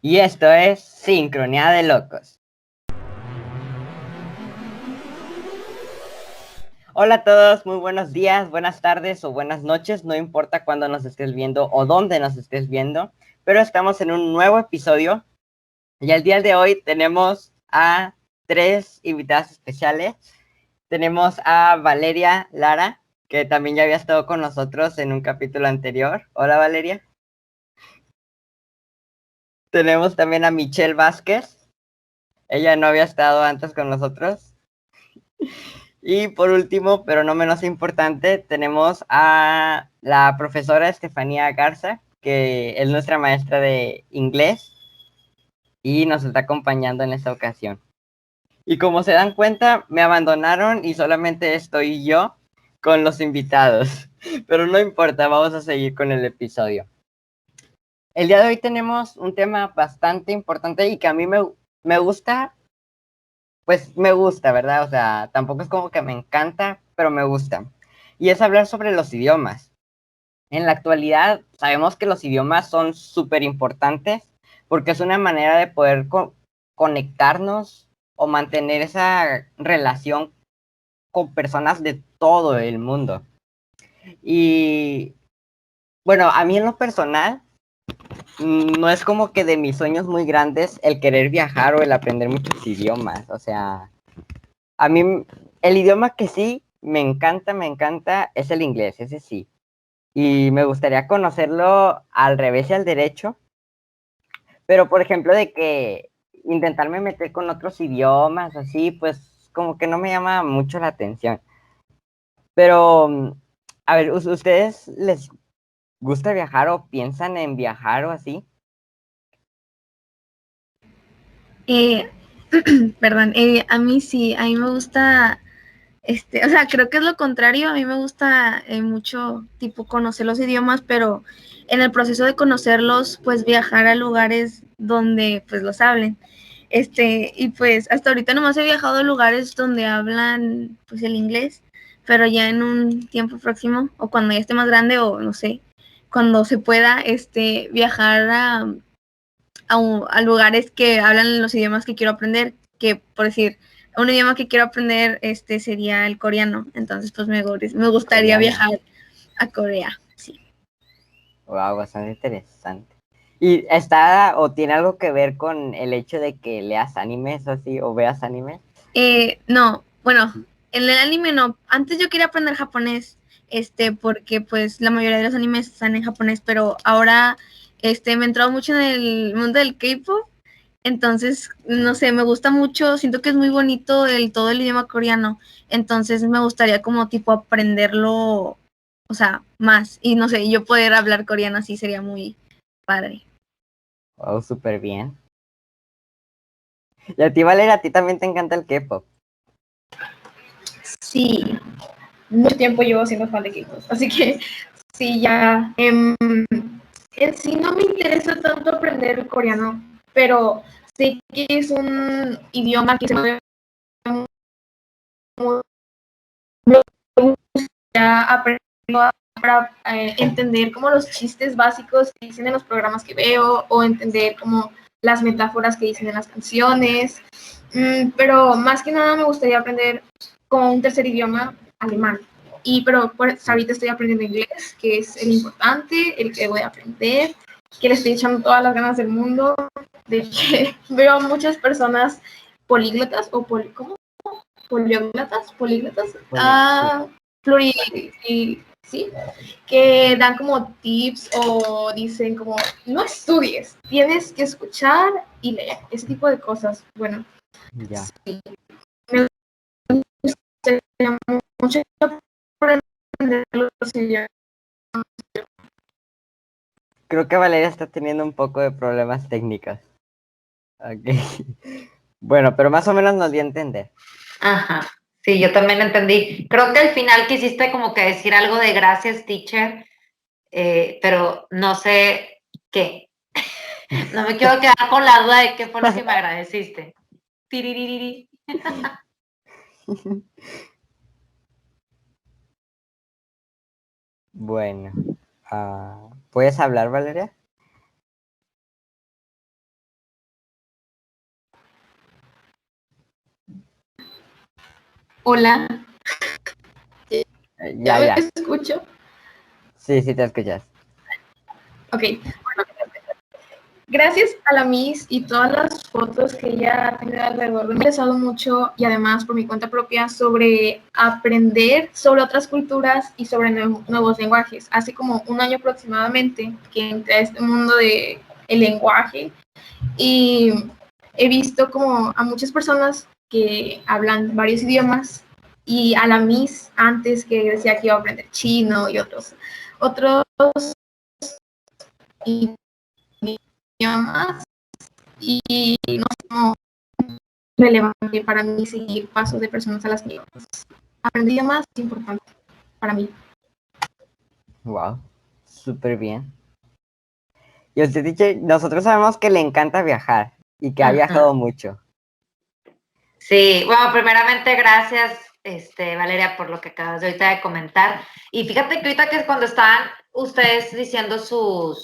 Y esto es Sincronía de Locos. Hola a todos, muy buenos días, buenas tardes o buenas noches, no importa cuándo nos estés viendo o dónde nos estés viendo, pero estamos en un nuevo episodio y el día de hoy tenemos a tres invitadas especiales. Tenemos a Valeria Lara, que también ya había estado con nosotros en un capítulo anterior. Hola Valeria. Tenemos también a Michelle Vázquez. Ella no había estado antes con nosotros. Y por último, pero no menos importante, tenemos a la profesora Estefanía Garza, que es nuestra maestra de inglés y nos está acompañando en esta ocasión. Y como se dan cuenta, me abandonaron y solamente estoy yo con los invitados. Pero no importa, vamos a seguir con el episodio. El día de hoy tenemos un tema bastante importante y que a mí me gusta, pues me gusta, ¿verdad? O sea, tampoco es como que me encanta, pero me gusta. Y es hablar sobre los idiomas. En la actualidad sabemos que los idiomas son súper importantes porque es una manera de poder conectarnos o mantener esa relación con personas de todo el mundo. Y bueno, a mí en lo personal, no es como que de mis sueños muy grandes el querer viajar o el aprender muchos idiomas. O sea, a mí el idioma que sí me encanta, es el inglés, ese sí. Y me gustaría conocerlo al revés y al derecho, pero por ejemplo de que intentarme meter con otros idiomas, así, pues como que no me llama mucho la atención. Pero, a ver, ¿ustedes les gusta viajar o piensan en viajar o así? Eh, Perdón, a mí sí, a mí me gusta, o sea, creo que es lo contrario, a mí me gusta mucho, tipo, conocer los idiomas, pero en el proceso de conocerlos, pues viajar a lugares donde, pues, los hablen. Y pues hasta ahorita nomás he viajado a lugares donde hablan, pues, el inglés, pero ya en un tiempo próximo, o cuando ya esté más grande, o no sé, cuando se pueda, viajar a lugares que hablan los idiomas que quiero aprender, que por decir, un idioma que quiero aprender sería el coreano, entonces pues me gustaría Coreano. viajar a Corea, sí. Wow, bastante interesante. ¿Y está o tiene algo que ver con el hecho de que leas animes o así, o veas animes? No, bueno, en el anime no, antes yo quería aprender japonés, porque pues la mayoría de los animes están en japonés, pero ahora me he entrado mucho en el mundo del K-pop. Entonces, no sé, me gusta mucho, siento que es muy bonito todo el idioma coreano. Entonces me gustaría como tipo aprenderlo, o sea, más. Y no sé, yo poder hablar coreano así sería muy padre. Wow, súper bien. Y a ti, Valeria, a ti también te encanta el K-pop. Sí, mucho tiempo llevo siendo fan de K-pop. Así que sí, ya. En sí no me interesa tanto aprender el coreano, pero sé que es un idioma que se mueve muy, ya aprendo para entender como los chistes básicos que dicen en los programas que veo o entender como las metáforas que dicen en las canciones. Pero más que nada me gustaría aprender como un tercer idioma alemán. Pero pues, ahorita estoy aprendiendo inglés, que es el importante, el que voy a aprender, que le estoy echando todas las ganas del mundo, de que veo a muchas personas políglotas o ¿cómo? Políglotas, Sí. pluri, sí, que dan como tips o dicen como, no estudies, tienes que escuchar y leer, ese tipo de cosas. Bueno, Ya. sí, me gustaría mucho aprender los idiomas. Creo que Valeria está teniendo un poco de problemas técnicos. Ok. Bueno, pero más o menos nos dio a entender. Ajá, sí, yo también entendí. Creo que al final quisiste como que decir algo de gracias, teacher, pero no sé qué. No me quiero quedar con la duda de qué fue lo que me agradeciste. Tiriririri. Bueno, ¿puedes hablar, Valeria? Hola, Ya, ¿ya ya. me escucho? Sí, sí te escuchas. Ok, bueno, gracias a la Miss y todas las fotos que ella ha tenido alrededor, me ha interesado mucho y además por mi cuenta propia sobre aprender sobre otras culturas y sobre nuevos lenguajes. Hace como un año aproximadamente que entré a este mundo de el lenguaje y he visto como a muchas personas que hablan varios idiomas y a la Miss antes que decía que iba a aprender chino y otros idiomas y no sé cómo relevante para mí seguir pasos de personas a las que aprendí idiomas es importante para mí. Wow, súper bien. Y usted dice, nosotros sabemos que le encanta viajar y que ha viajado mucho. Sí, bueno, primeramente gracias, Valeria, por lo que acabas de ahorita de comentar. Y fíjate que ahorita que es cuando estaban ustedes diciendo su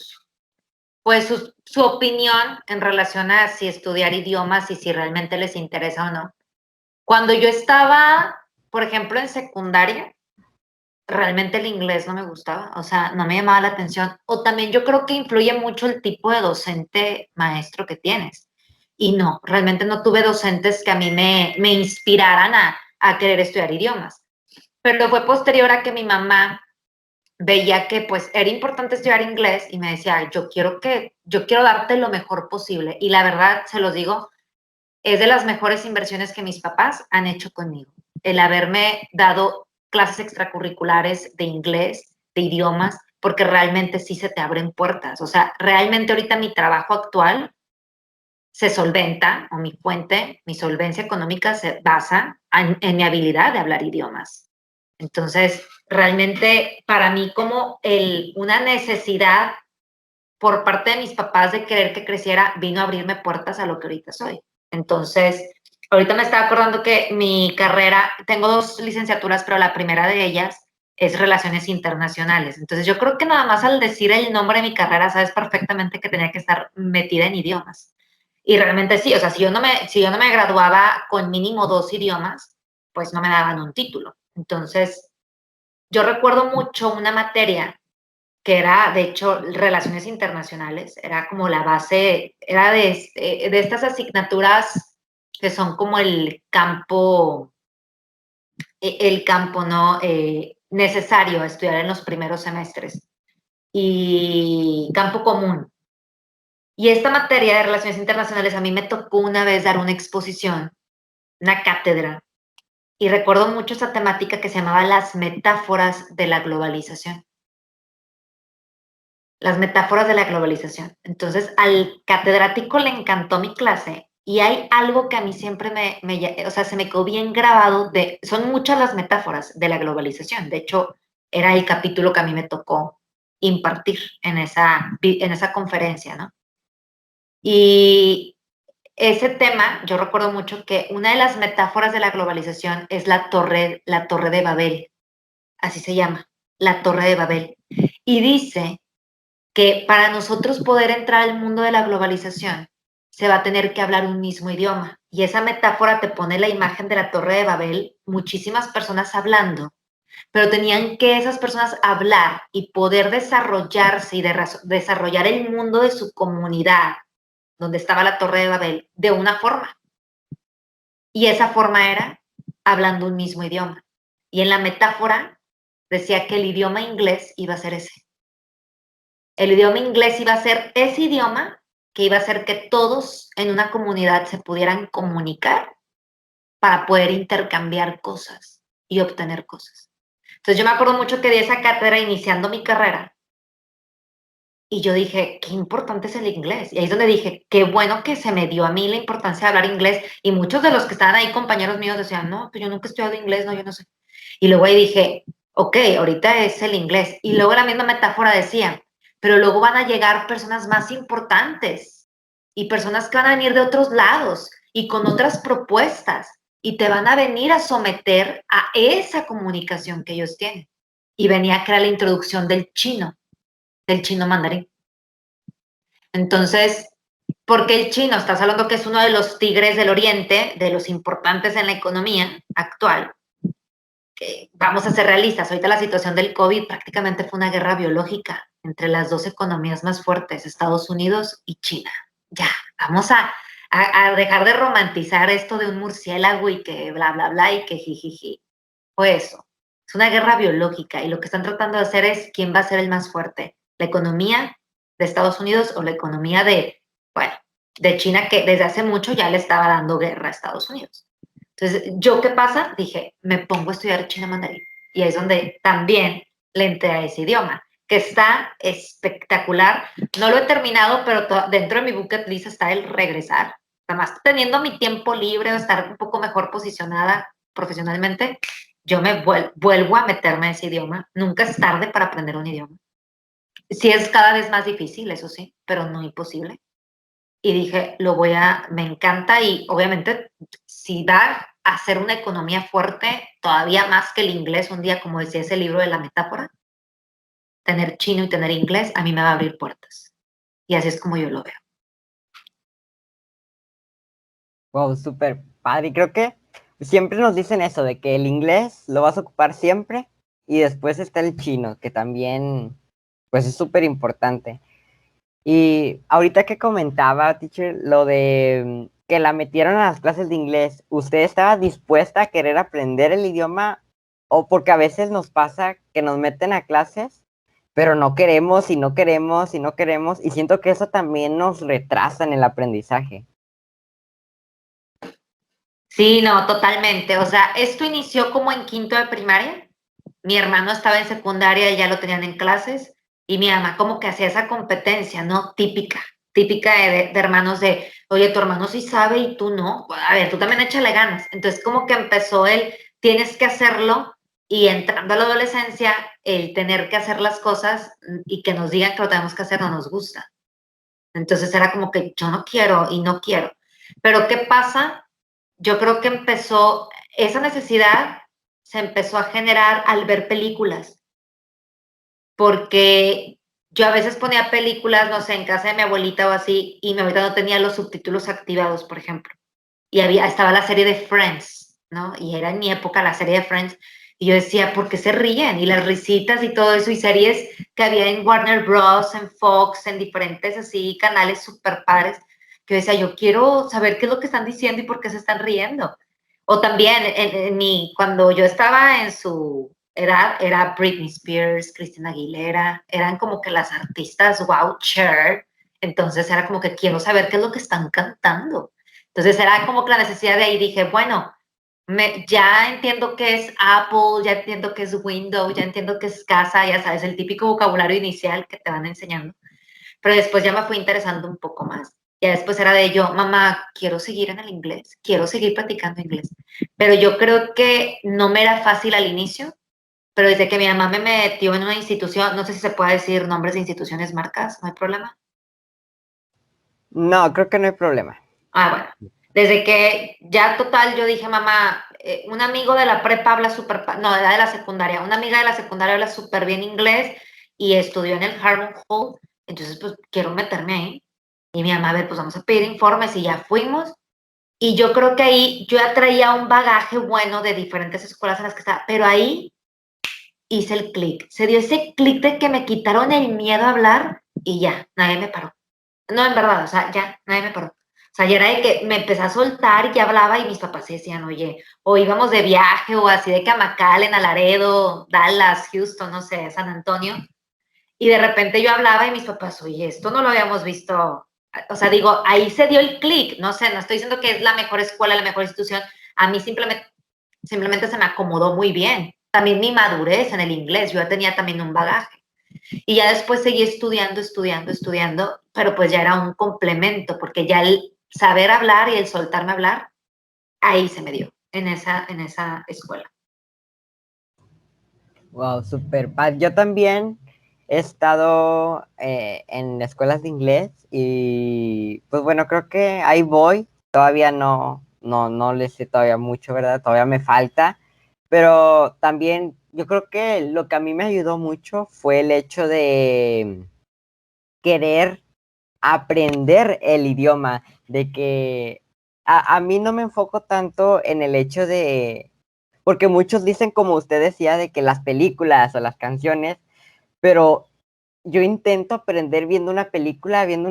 opinión en relación a si estudiar idiomas y si realmente les interesa o no. Cuando yo estaba, por ejemplo, en secundaria, realmente el inglés no me gustaba, o sea, no me llamaba la atención. O también yo creo que influye mucho el tipo de docente maestro que tienes. Y no, realmente no tuve docentes que a mí me inspiraran a querer estudiar idiomas. Pero fue posterior a que mi mamá veía que pues era importante estudiar inglés y me decía, yo quiero darte lo mejor posible. Y la verdad, se los digo, es de las mejores inversiones que mis papás han hecho conmigo. El haberme dado clases extracurriculares de inglés, de idiomas, porque realmente sí se te abren puertas. O sea, realmente ahorita mi trabajo actual se solventa, o mi fuente, mi solvencia económica se basa en mi habilidad de hablar idiomas. Entonces, realmente para mí como una necesidad por parte de mis papás de querer que creciera, vino a abrirme puertas a lo que ahorita soy. Entonces, ahorita me estaba acordando que mi carrera, tengo 2 licenciaturas, pero la primera de ellas es Relaciones Internacionales. Entonces, yo creo que nada más al decir el nombre de mi carrera, sabes perfectamente que tenía que estar metida en idiomas. Y realmente sí, o sea, si yo no me graduaba con mínimo 2 idiomas, pues no me daban un título. Entonces, yo recuerdo mucho una materia que era, de hecho, relaciones internacionales, era como la base, era de estas asignaturas que son como el campo no necesario a estudiar en los primeros semestres y campo común. Y esta materia de relaciones internacionales a mí me tocó una vez dar una exposición, una cátedra, y recuerdo mucho esa temática que se llamaba las metáforas de la globalización. Las metáforas de la globalización. Entonces, al catedrático le encantó mi clase y hay algo que a mí siempre o sea, se me quedó bien grabado son muchas las metáforas de la globalización. De hecho, era el capítulo que a mí me tocó impartir en esa conferencia, ¿no? Y ese tema, yo recuerdo mucho que una de las metáforas de la globalización es la torre de Babel, así se llama, la torre de Babel. Y dice que para nosotros poder entrar al mundo de la globalización se va a tener que hablar un mismo idioma. Y esa metáfora te pone la imagen de la Torre de Babel, muchísimas personas hablando, pero tenían que esas personas hablar y poder desarrollarse y desarrollar el mundo de su comunidad, donde estaba la Torre de Babel, de una forma. Y esa forma era hablando un mismo idioma. Y en la metáfora decía que el idioma inglés iba a ser ese. El idioma inglés iba a ser ese idioma que iba a hacer que todos en una comunidad se pudieran comunicar para poder intercambiar cosas y obtener cosas. Entonces yo me acuerdo mucho que di esa cátedra iniciando mi carrera y yo dije, qué importante es el inglés. Y ahí es donde dije, qué bueno que se me dio a mí la importancia de hablar inglés. Y muchos de los que estaban ahí, compañeros míos, decían, no, pues yo nunca he estudiado inglés, no, yo no sé. Y luego ahí dije, ok, ahorita es el inglés. Y luego la misma metáfora decía, pero luego van a llegar personas más importantes y personas que van a venir de otros lados y con otras propuestas y te van a venir a someter a esa comunicación que ellos tienen. Y venía a crear la introducción del chino mandarín. Entonces, porque el chino, estás hablando que es uno de los tigres del oriente, de los importantes en la economía actual, que vamos a ser realistas, ahorita la situación del COVID prácticamente fue una guerra biológica entre las dos economías más fuertes, Estados Unidos y China. Ya, vamos a dejar de romantizar esto de un murciélago y que bla, bla, bla y que jijiji. Fue eso. Es una guerra biológica y lo que están tratando de hacer es quién va a ser el más fuerte, la economía de Estados Unidos o la economía bueno, de China, que desde hace mucho ya le estaba dando guerra a Estados Unidos. Entonces, ¿yo qué pasa? Dije, me pongo a estudiar chino mandarín. Y ahí es donde también le entré a ese idioma, que está espectacular. No lo he terminado, pero dentro de mi bucket list está el regresar. Además, teniendo mi tiempo libre o estar un poco mejor posicionada profesionalmente, yo me vuelvo a meterme en ese idioma. Nunca es tarde para aprender un idioma. Sí es cada vez más difícil, eso sí, pero no imposible. Y dije, me encanta y obviamente si va a ser una economía fuerte, todavía más que el inglés, un día, como decía ese libro de la metáfora, tener chino y tener inglés a mí me va a abrir puertas. Y así es como yo lo veo. Wow, súper padre. Y creo que siempre nos dicen eso, de que el inglés lo vas a ocupar siempre y después está el chino, que también, pues es súper importante. Y ahorita que comentaba, teacher, lo de que la metieron a las clases de inglés, ¿usted estaba dispuesta a querer aprender el idioma? O porque a veces nos pasa que nos meten a clases, pero no queremos y no queremos y no queremos, y siento que eso también nos retrasa en el aprendizaje. Sí, no, totalmente. O sea, esto inició como en quinto de primaria. Mi hermano estaba en secundaria y ya lo tenían en clases. Y mi mamá como que hacía esa competencia, ¿no? Típica de hermanos de, oye, tu hermano sí sabe y tú no. A ver, tú también échale ganas. Entonces como que empezó tienes que hacerlo y entrando a la adolescencia, el tener que hacer las cosas y que nos digan que lo tenemos que hacer no nos gusta. Entonces era como que yo no quiero y no quiero. Pero ¿qué pasa? Yo creo que esa necesidad se empezó a generar al ver películas, porque yo a veces ponía películas, no sé, en casa de mi abuelita o así, y mi abuelita no tenía los subtítulos activados, por ejemplo. Y estaba la serie de Friends, ¿no? Y era en mi época la serie de Friends. Y yo decía, ¿por qué se ríen? Y las risitas y todo eso, y series que había en Warner Bros., en Fox, en diferentes así canales súper padres, que yo decía, yo quiero saber qué es lo que están diciendo y por qué se están riendo. O también, cuando yo estaba en su edad, era Britney Spears, Christina Aguilera, eran como que las artistas, wow, Cher. Entonces era como que quiero saber qué es lo que están cantando. Entonces era como que la necesidad de ahí dije, bueno, ya entiendo que es Apple, ya entiendo que es Windows, ya entiendo que es casa, ya sabes, el típico vocabulario inicial que te van enseñando. Pero después ya me fui interesando un poco más. Ya después era de yo, mamá, quiero seguir en el inglés, quiero seguir practicando inglés. Pero yo creo que no me era fácil al inicio, pero desde que mi mamá me metió en una institución, no sé si se puede decir nombres de instituciones, marcas, no hay problema. No, creo que no hay problema. Ah, bueno. Desde que ya total yo dije, mamá, un amigo de la prepa habla súper, no, era de la secundaria, una amiga de la secundaria habla súper bien inglés y estudió en el Harmon Hall, entonces pues quiero meterme ahí. Y mi mamá, a ver, pues vamos a pedir informes y ya fuimos. Y yo creo que ahí yo ya traía un bagaje bueno de diferentes escuelas en las que estaba, pero ahí hice el clic. Se dio ese clic de que me quitaron el miedo a hablar y ya, nadie me paró. No, en verdad, o sea, ya, nadie me paró. O sea, ya era de que me empecé a soltar y ya hablaba y mis papás sí decían, oye, o íbamos de viaje o así de que a McAllen, a Laredo, Dallas, Houston, no sé, San Antonio. Y de repente yo hablaba y mis papás, oye, esto no lo habíamos visto. O sea, digo, ahí se dio el clic. No sé, no estoy diciendo que es la mejor escuela, la mejor institución. A mí simplemente se me acomodó muy bien. También mi madurez en el inglés, yo ya tenía también un bagaje. Y ya después seguí estudiando, pero pues ya era un complemento, porque ya el saber hablar y el soltarme a hablar, ahí se me dio, en esa escuela. Wow, súper padre. Yo también he estado en escuelas de inglés y pues bueno, creo que ahí voy. Todavía no le sé todavía mucho, ¿verdad? Todavía me falta. Pero también yo creo que lo que a mí me ayudó mucho fue el hecho de querer aprender el idioma, de que a mí no me enfoco tanto en el hecho de porque muchos dicen, como usted decía, de que las películas o las canciones, pero yo intento aprender viendo una película, viendo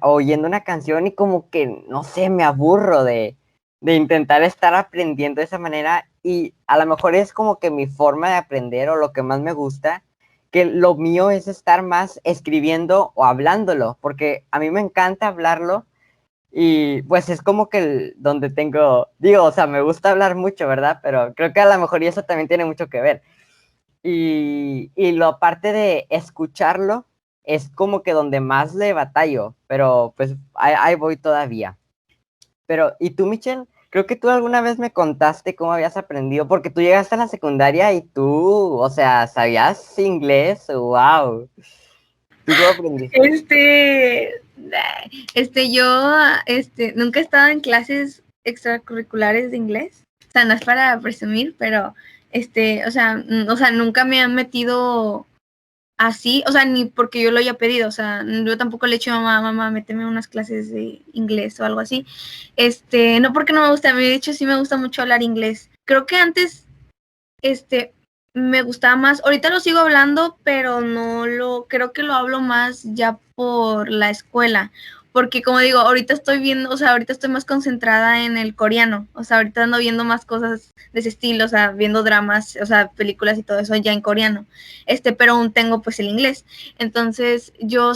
o oyendo una canción y como que, no sé, me aburro de intentar estar aprendiendo de esa manera y a lo mejor es como que mi forma de aprender o lo que más me gusta, que lo mío es estar más escribiendo o hablándolo, porque a mí me encanta hablarlo y pues es como que donde digo, o sea, me gusta hablar mucho, ¿verdad? Pero creo que a lo mejor y eso también tiene mucho que ver. Y lo aparte de escucharlo, es como que donde más le batallo, pero pues ahí voy todavía. Pero, ¿y tú, Michelle? Creo que tú alguna vez me contaste cómo habías aprendido, porque tú llegaste a la secundaria y tú, o sea, ¿sabías inglés? ¡Wow! ¿Tú cómo aprendiste? Yo, nunca he estado en clases extracurriculares de inglés. O sea, no es para presumir, pero, o sea, nunca me han metido así, o sea, ni porque yo lo haya pedido, o sea, yo tampoco le he dicho a mamá, méteme unas clases de inglés o algo así. No porque no me guste, a mí de hecho sí me gusta mucho hablar inglés. Creo que antes, me gustaba más, ahorita lo sigo hablando, pero creo que lo hablo más ya por la escuela, porque como digo, ahorita estoy viendo, o sea, ahorita estoy más concentrada en el coreano, o sea, ahorita ando viendo más cosas de ese estilo, o sea, viendo dramas, o sea, películas y todo eso ya en coreano, pero aún tengo pues el inglés, entonces yo,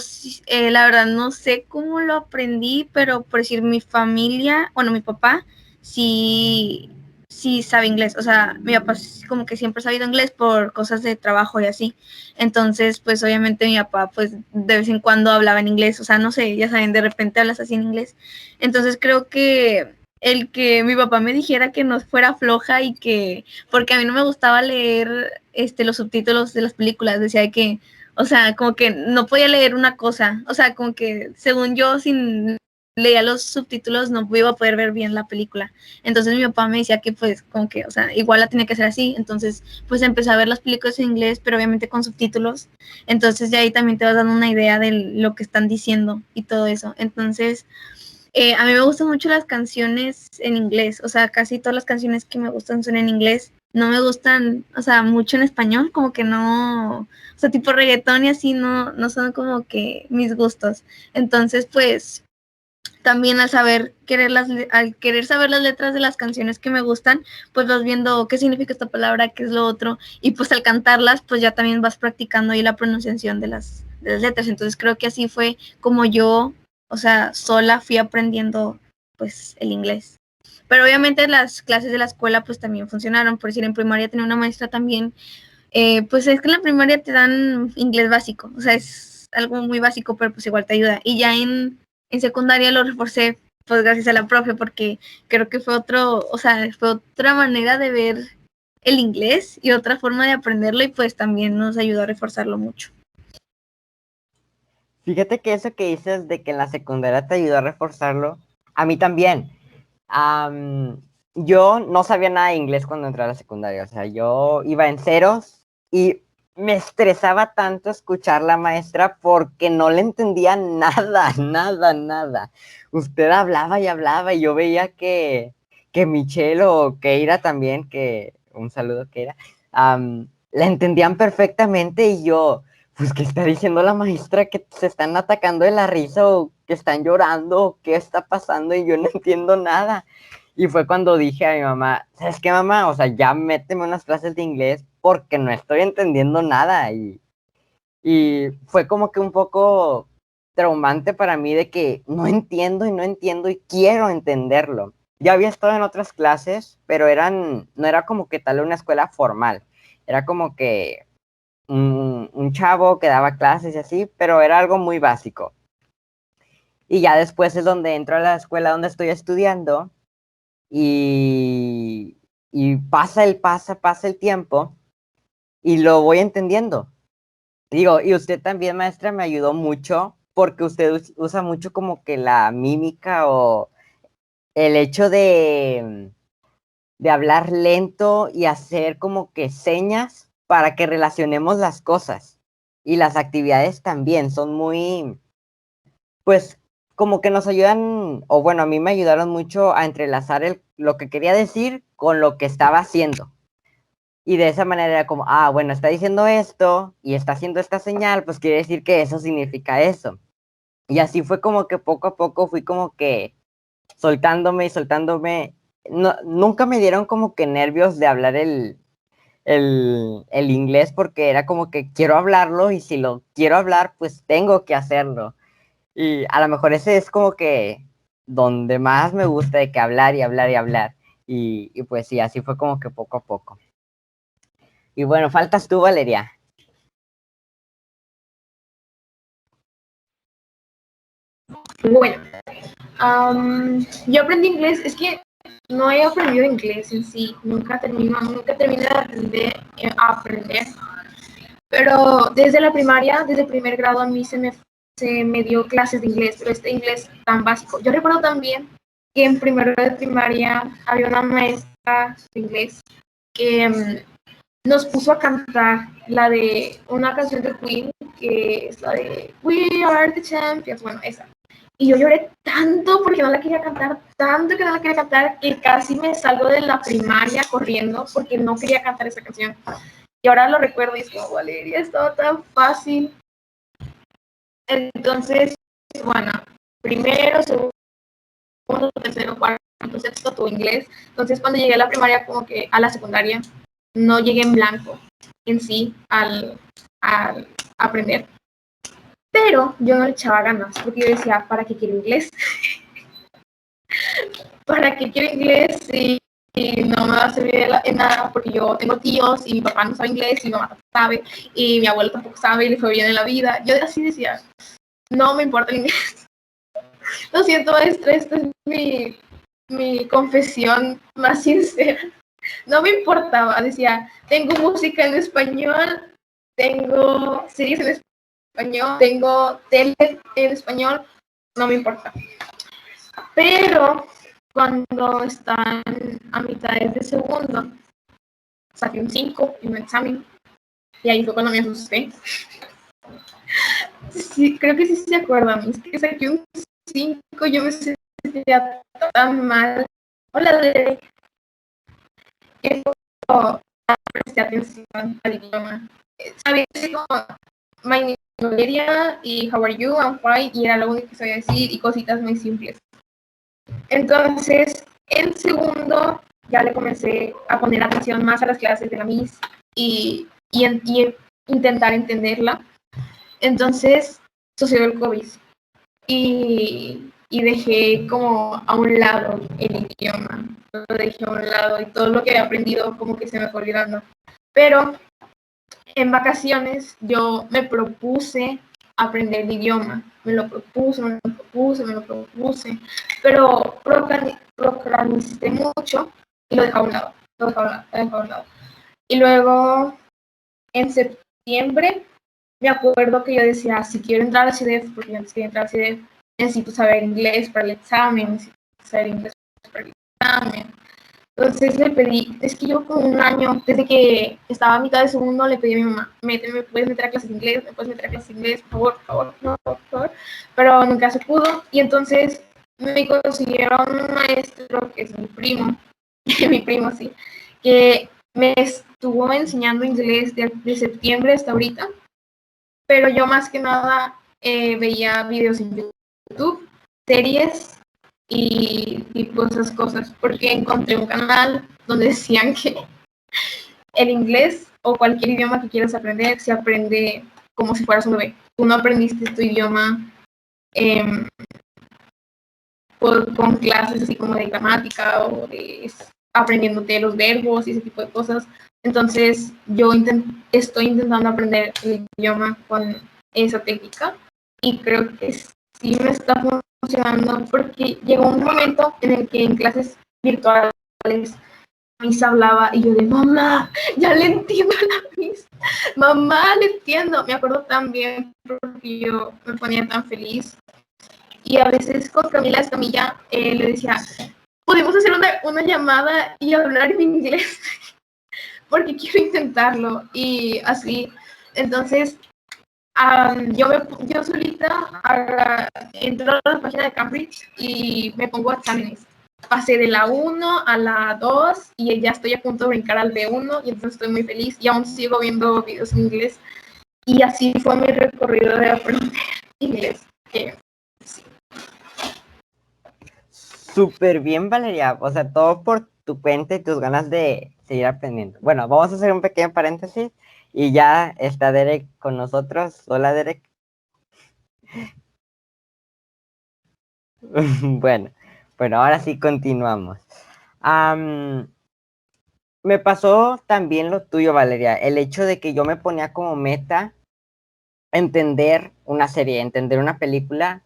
la verdad no sé cómo lo aprendí, pero por decir mi familia, bueno, mi papá, sí sabe inglés, o sea, mi papá como que siempre ha sabido inglés por cosas de trabajo y así, entonces pues obviamente mi papá pues de vez en cuando hablaba en inglés, o sea, no sé, ya saben, de repente hablas así en inglés, entonces creo que el que mi papá me dijera que no fuera floja y que, porque a mí no me gustaba leer los subtítulos de las películas, decía que, o sea, como que no podía leer una cosa, o sea, como que según yo sin leía los subtítulos no iba a poder ver bien la película. Entonces mi papá me decía que pues como que, o sea, igual la tenía que hacer así. Entonces pues empecé a ver las películas en inglés, pero obviamente con subtítulos. Entonces de ahí también te vas dando una idea de lo que están diciendo y todo eso. Entonces a mí me gustan mucho las canciones en inglés. O sea, casi todas las canciones que me gustan son en inglés. No me gustan, o sea, mucho en español, como que no, o sea, tipo reggaetón y así no son como que mis gustos. Entonces, pues también al querer saber las letras de las canciones que me gustan, pues vas viendo qué significa esta palabra, qué es lo otro, y pues al cantarlas, pues ya también vas practicando ahí la pronunciación de las letras. Entonces creo que así fue como yo, o sea, sola fui aprendiendo pues el inglés. Pero obviamente las clases de la escuela pues también funcionaron. Por decir, en primaria tenía una maestra también, pues es que en la primaria te dan inglés básico, o sea, es algo muy básico, pero pues igual te ayuda. Y ya en secundaria lo reforcé, pues gracias a la profe, porque creo que o sea, fue otra manera de ver el inglés y otra forma de aprenderlo y pues también nos ayudó a reforzarlo mucho. Fíjate que eso que dices de que en la secundaria te ayudó a reforzarlo, a mí también. Yo no sabía nada de inglés cuando entré a la secundaria, o sea, yo iba en ceros y me estresaba tanto escuchar a la maestra porque no le entendía nada, nada, nada. Usted hablaba y yo veía que Michelle o Keira también, que un saludo Keira, la entendían perfectamente y yo, pues, ¿qué está diciendo la maestra? ¿Que se están atacando de la risa o que están llorando o qué está pasando? Y yo no entiendo nada. Y fue cuando dije a mi mamá, ¿sabes qué, mamá? O sea, ya méteme unas clases de inglés porque no estoy entendiendo nada. Y fue como que un poco traumante para mí de que no entiendo y no entiendo y quiero entenderlo. Ya había estado en otras clases, pero no era como que tal una escuela formal. Era como que un chavo que daba clases y así, pero era algo muy básico. Y ya después es donde entro a la escuela donde estoy estudiando y pasa el tiempo y lo voy entendiendo. Digo, y usted también, maestra, me ayudó mucho porque usted usa mucho como que la mímica o el hecho de hablar lento y hacer como que señas para que relacionemos las cosas. Y las actividades también son muy, pues, como que nos ayudan, o bueno, a mí me ayudaron mucho a entrelazar lo que quería decir con lo que estaba haciendo. Y de esa manera era como, bueno, está diciendo esto y está haciendo esta señal, pues quiere decir que eso significa eso. Y así fue como que poco a poco fui como que soltándome y soltándome. No, nunca me dieron como que nervios de hablar el inglés porque era como que quiero hablarlo y si lo quiero hablar, pues tengo que hacerlo. Y a lo mejor ese es como que donde más me gusta de que hablar y hablar y hablar. Y pues sí, así fue como que poco a poco. Y bueno, faltas tú, Valeria. Bueno, yo aprendí inglés, es que no he aprendido inglés en sí, nunca terminé de aprender, pero desde la primaria, desde el primer grado a mí se me dio clases de inglés, pero este inglés tan básico. Yo recuerdo también que en primero de primaria había una maestra de inglés que nos puso a cantar la de una canción de Queen, que es la de We Are the Champions, bueno, esa. Y yo lloré tanto porque no la quería cantar, tanto que no la quería cantar, que casi me salgo de la primaria corriendo porque no quería cantar esa canción. Y ahora lo recuerdo y es como, Valeria, estaba tan fácil. Entonces, bueno, primero, segundo, tercero, cuarto, sexto, tu inglés. Entonces, cuando llegué a la primaria, como que a la secundaria, no llegué en blanco en sí al aprender. Pero yo no le echaba ganas, porque yo decía, ¿para qué quiero inglés? ¿Para qué quiero inglés y no me va a servir en nada? Porque yo tengo tíos y mi papá no sabe inglés y mi mamá tampoco sabe y mi abuelo tampoco sabe y le fue bien en la vida. Yo así decía, no me importa el inglés. Lo siento, maestra, esta es mi confesión más sincera. No me importaba, decía, tengo música en español, tengo series en español, tengo tele en español, no me importa. Pero cuando están a mitad de segundo, saqué un 5 en un examen y ahí fue cuando me asusté. Sí, creo que sí se acuerdan, es que saqué un 5, yo me sentía tan mal. Hola, de que no presté atención al idioma. Sabía como my name is Valeria y how are you, I'm fine, y era lo único que sabía decir y cositas muy simples. Entonces, en segundo ya le comencé a poner atención más a las clases de la Miss y intentar entenderla. Entonces, sucedió el COVID y dejé como a un lado el idioma, lo dejé a un lado y todo lo que he aprendido como que se me fue olvidando. Pero en vacaciones yo me propuse aprender el idioma, me lo propuse, pero procrastiné mucho y lo dejé a un lado, Y luego en septiembre me acuerdo que yo decía, si quiero entrar a CIDEF, porque antes quería entrar a CIDEF, necesito saber inglés para el examen, necesito saber inglés para el examen. Entonces le pedí, es que yo como un año, desde que estaba a mitad de segundo, le pedí a mi mamá, ¿me puedes meter a clases de inglés? ¿Me puedes meter a clases de inglés? Por favor, no, por favor. Pero nunca se pudo. Y entonces me consiguieron un maestro, que es mi primo, mi primo, sí, que me estuvo enseñando inglés de septiembre hasta ahorita. Pero yo más que nada veía videos en YouTube, series y tipo esas cosas, porque encontré un canal donde decían que el inglés o cualquier idioma que quieras aprender se aprende como si fueras un bebé. Tú no aprendiste tu idioma con clases así como de gramática o de aprendiéndote los verbos y ese tipo de cosas. Entonces yo estoy intentando aprender el idioma con esa técnica y creo que sí me está funcionando porque llegó un momento en el que en clases virtuales Miss hablaba y yo de mamá, ya le entiendo a la Miss, mamá, le entiendo. Me acuerdo tan bien porque yo me ponía tan feliz y a veces con Camila Escamilla le decía, podemos hacer una llamada y hablar en inglés porque quiero intentarlo y así. Entonces Yo solita entro a la página de Cambridge y me pongo exámenes. Pasé de la 1 a la 2 y ya estoy a punto de brincar al B1 y entonces estoy muy feliz y aún sigo viendo videos en inglés. Y así fue mi recorrido de aprender inglés. Sí. Súper bien, Valeria. O sea, todo por tu cuenta y tus ganas de seguir aprendiendo. Bueno, vamos a hacer un pequeño paréntesis y ya está Derek con nosotros. Hola, Derek. Bueno, ahora sí continuamos. Me pasó también lo tuyo, Valeria, el hecho de que yo me ponía como meta entender una serie, entender una película,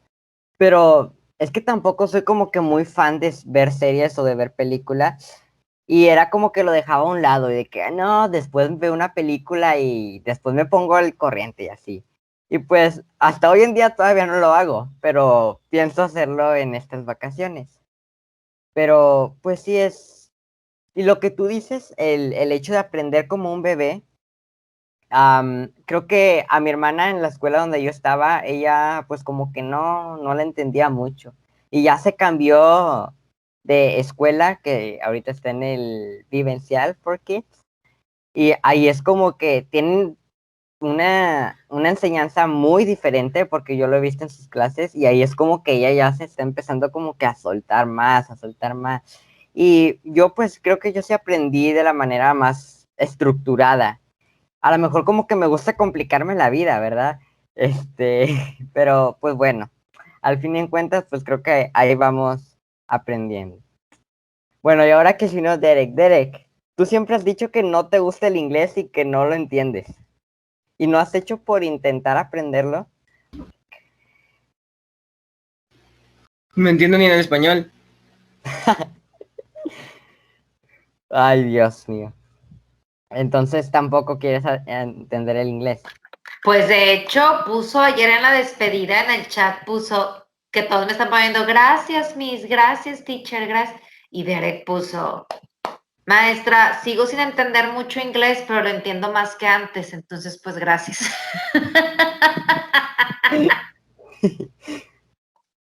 pero es que tampoco soy como que muy fan de ver series o de ver películas, y era como que lo dejaba a un lado, y de que no, después veo una película y después me pongo al corriente y así. Y pues hasta hoy en día todavía no lo hago, pero pienso hacerlo en estas vacaciones. Pero pues sí es, y lo que tú dices, el hecho de aprender como un bebé, creo que a mi hermana en la escuela donde yo estaba, ella pues como que no la entendía mucho. Y ya se cambió de escuela, que ahorita está en el Vivencial for Kids. Y ahí es como que tienen una enseñanza muy diferente porque yo lo he visto en sus clases y ahí es como que ella ya se está empezando como que a soltar más, a soltar más. Y yo pues creo que yo sí aprendí de la manera más estructurada. A lo mejor como que me gusta complicarme la vida, ¿verdad? Pero pues bueno, al fin y en cuentas, pues creo que ahí vamos aprendiendo. Bueno, y ahora que si no, Derek, tú siempre has dicho que no te gusta el inglés y que no lo entiendes. ¿Y no has hecho por intentar aprenderlo? No entiendo ni en el español. Ay, Dios mío. Entonces tampoco quieres entender el inglés. Pues de hecho puso ayer en la despedida en el chat, puso que todos me están poniendo gracias, Miss, gracias, teacher, gracias. Y Derek puso, maestra, sigo sin entender mucho inglés, pero lo entiendo más que antes, entonces pues gracias.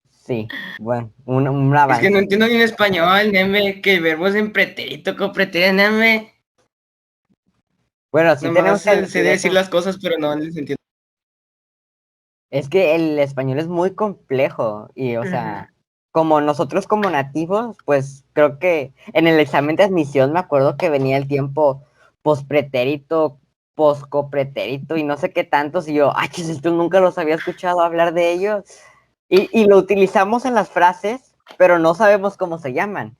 Sí, bueno, un Es que no avance. entiendo ni en español, neme, que el verbo es en pretérito, copretérito, neme. Bueno, sí tenemos Nomás que sé decir decir eso. las cosas, pero no les entiendo. Es que el español es muy complejo y, o sea, como nosotros como nativos, pues creo que en el examen de admisión me acuerdo que venía el tiempo pospretérito, poscopretérito y no sé qué tantos, y yo, ay, chis, esto nunca los había escuchado hablar de ellos. Y lo utilizamos en las frases, pero no sabemos cómo se llaman.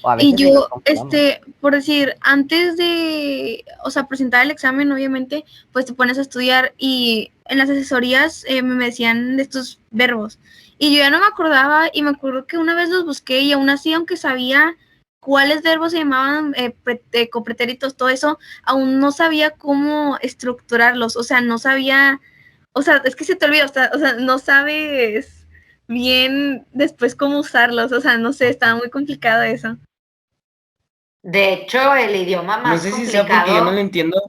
O a Y veces ni los yo, comprobamos. por decir, antes de, o sea, presentar el examen, obviamente, pues te pones a estudiar y en las asesorías me decían de estos verbos. Y yo ya no me acordaba y me acuerdo que una vez los busqué y aún así, aunque sabía cuáles verbos se llamaban copretéritos, todo eso, aún no sabía cómo estructurarlos. O sea, no sabía, o sea, es que se te olvida, o sea, no sabes bien después cómo usarlos. O sea, no sé, estaba muy complicado eso. De hecho, el idioma No más sé si sea porque yo no lo complicado, entiendo.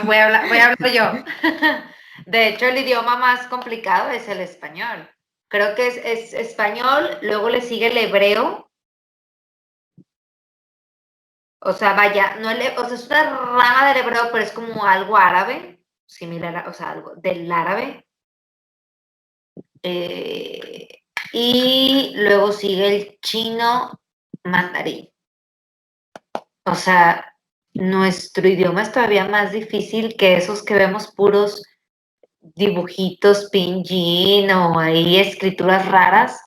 voy a hablar yo. De hecho, el idioma más complicado es el español. Creo que es español, luego le sigue el hebreo. O sea, vaya, no o sea, es una rama del hebreo, pero es como algo árabe, similar, o sea, algo del árabe. Y luego sigue el chino mandarín. O sea, nuestro idioma es todavía más difícil que esos que vemos puros dibujitos pinyin o ahí escrituras raras.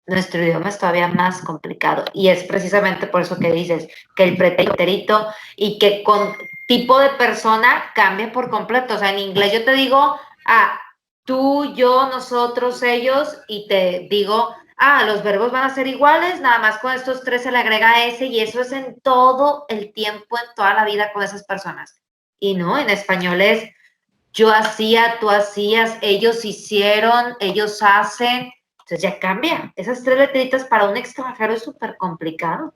Nuestro idioma es todavía más complicado y es precisamente por eso que dices que el pretérito y que con tipo de persona cambia por completo. O sea, en inglés yo te digo, tú, yo, nosotros, ellos y te digo, los verbos van a ser iguales, nada más con estos tres se le agrega ese y eso es en todo el tiempo, en toda la vida con esas personas. Y no, en español es yo hacía, tú hacías, ellos hicieron, ellos hacen. Entonces ya cambia. Esas tres letritas para un extranjero es súper complicado.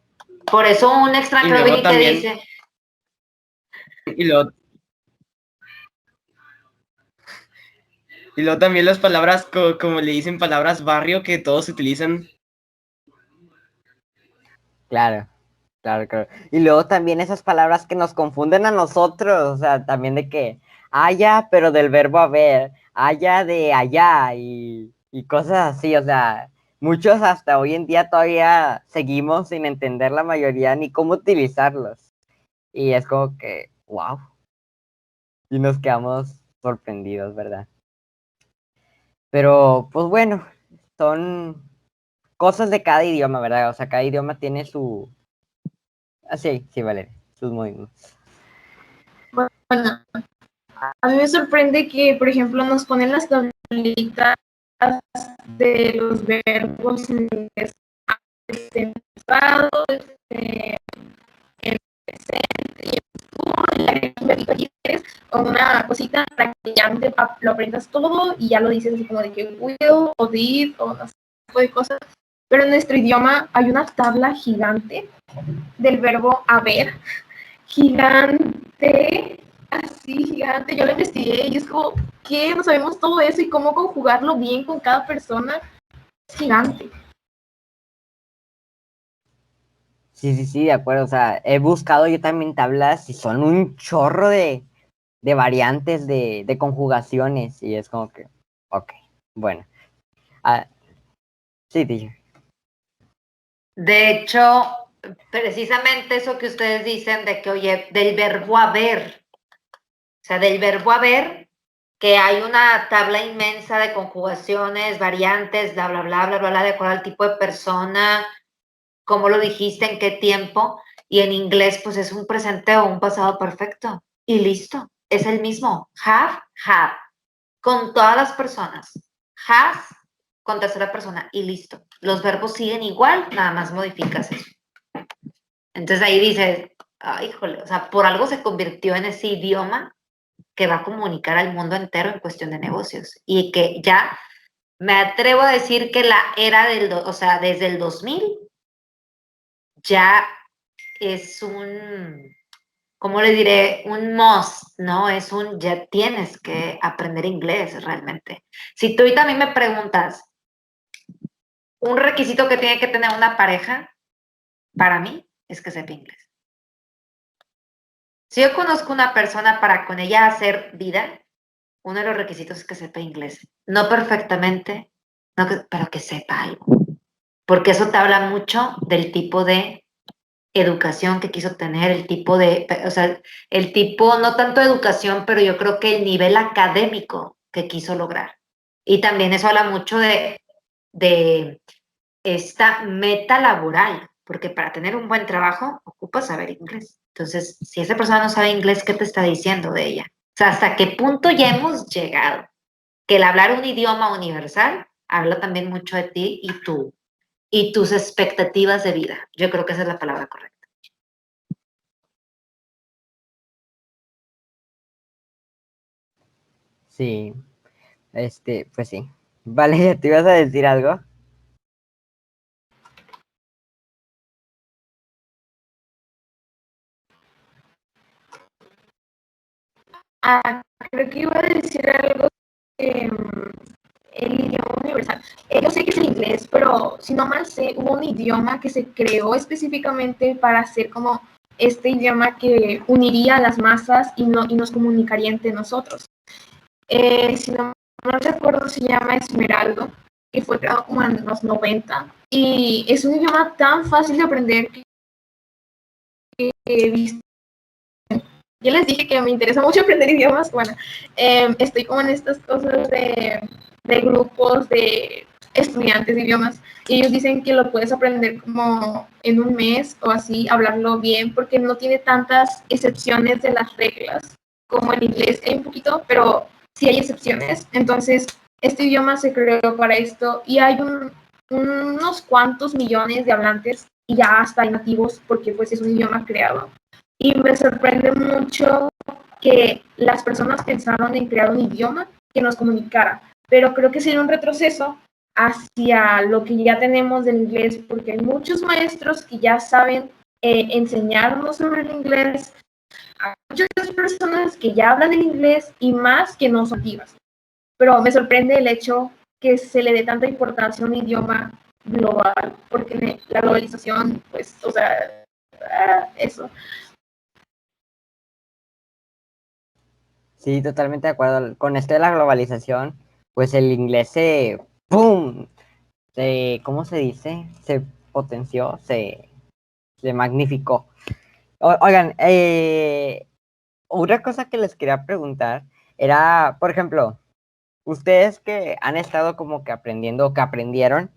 Por eso un extranjero luego que también- dice, Y luego, y luego también las palabras, como le dicen, palabras barrio que todos utilizan. Claro, claro, claro. Y luego también esas palabras que nos confunden a nosotros, o sea, también de que haya, pero del verbo haber, haya de allá y cosas así, o sea, muchos hasta hoy en día todavía seguimos sin entender la mayoría ni cómo utilizarlos. Y es como que, wow, y nos quedamos sorprendidos, ¿verdad? Pero, pues bueno, son cosas de cada idioma, ¿verdad? O sea, cada idioma tiene su... Ah, sí, sí, vale, sus movimientos. Bueno, a mí me sorprende que, por ejemplo, nos ponen las tablitas de los verbos en inglés, en pasado, en presente y en futuro, o una cosita para que ya lo aprendas todo y ya lo dices así como de que will o did o no sé, tipo de cosas. Pero en nuestro idioma hay una tabla gigante del verbo haber, gigante, así gigante. Yo lo investigué y es como, ¿qué? No sabemos todo eso y cómo conjugarlo bien con cada persona. Es gigante. Sí, sí, sí, de acuerdo. O sea, he buscado yo también tablas y son un chorro de variantes de conjugaciones. Y es como que, ok, bueno. Ah, sí, teacher. de hecho, precisamente eso que ustedes dicen de que, oye, del verbo haber, o sea, del verbo haber, que hay una tabla inmensa de conjugaciones, variantes, bla, bla, bla, bla, bla, bla, de acuerdo al tipo de persona, cómo lo dijiste, en qué tiempo, y en inglés pues es un presente o un pasado perfecto, y listo, es el mismo, have, con todas las personas, has con tercera persona, y listo, los verbos siguen igual, nada más modificas eso. Entonces ahí dices, ay, híjole, o sea, por algo se convirtió en ese idioma que va a comunicar al mundo entero en cuestión de negocios, y que ya me atrevo a decir que la era o sea, desde el 2000 ya es un, ¿cómo le diré? Un must, ¿no? Es un, ya tienes que aprender inglés realmente. Si tú ahorita a mí me preguntas, un requisito que tiene que tener una pareja, para mí, es que sepa inglés. Si yo conozco una persona para con ella hacer vida, uno de los requisitos es que sepa inglés. No perfectamente, no pero que sepa algo. Porque eso te habla mucho del tipo de educación que quiso tener, el tipo de, o sea, el tipo, no tanto de educación, pero yo creo que el nivel académico que quiso lograr. Y también eso habla mucho de esta meta laboral, porque para tener un buen trabajo ocupa saber inglés. Entonces, si esa persona no sabe inglés, ¿qué te está diciendo de ella? O sea, ¿hasta qué punto ya hemos llegado? Que el hablar un idioma universal habla también mucho de ti y tus expectativas de vida. Yo creo que esa es la palabra correcta. Sí, pues sí. Vale, ¿te ibas a decir algo? Ah, creo que iba a decir algo de el idioma universal. Yo sé que es el inglés, pero si no mal sé, hubo un idioma que se creó específicamente para hacer como este idioma que uniría a las masas y nos comunicaría entre nosotros. Si no recuerdo, se llama Esmeraldo, que fue creado como en los 90. Y es un idioma tan fácil de aprender que he visto. Yo les dije que me interesa mucho aprender idiomas. Bueno, estoy como en estas cosas de grupos de estudiantes de idiomas. Y ellos dicen que lo puedes aprender como en un mes o así, hablarlo bien, porque no tiene tantas excepciones de las reglas como en inglés. Hay un poquito, pero sí hay excepciones. Entonces, este idioma se creó para esto y hay unos cuantos millones de hablantes y ya hasta hay nativos porque pues es un idioma creado. Y me sorprende mucho que las personas pensaron en crear un idioma que nos comunicara, pero creo que sería un retroceso hacia lo que ya tenemos del inglés, porque hay muchos maestros que ya saben enseñarnos sobre el inglés a muchas personas que ya hablan el inglés y más que no son nativas. Pero me sorprende el hecho que se le dé tanta importancia a un idioma global, porque la globalización, pues, o sea, eso. Sí, totalmente de acuerdo. Con esto de la globalización, pues el inglés se, ¡pum! ¿Cómo se dice? Se potenció, se magnificó. Oigan, una cosa que les quería preguntar era, por ejemplo, ustedes que han estado como que aprendiendo o que aprendieron,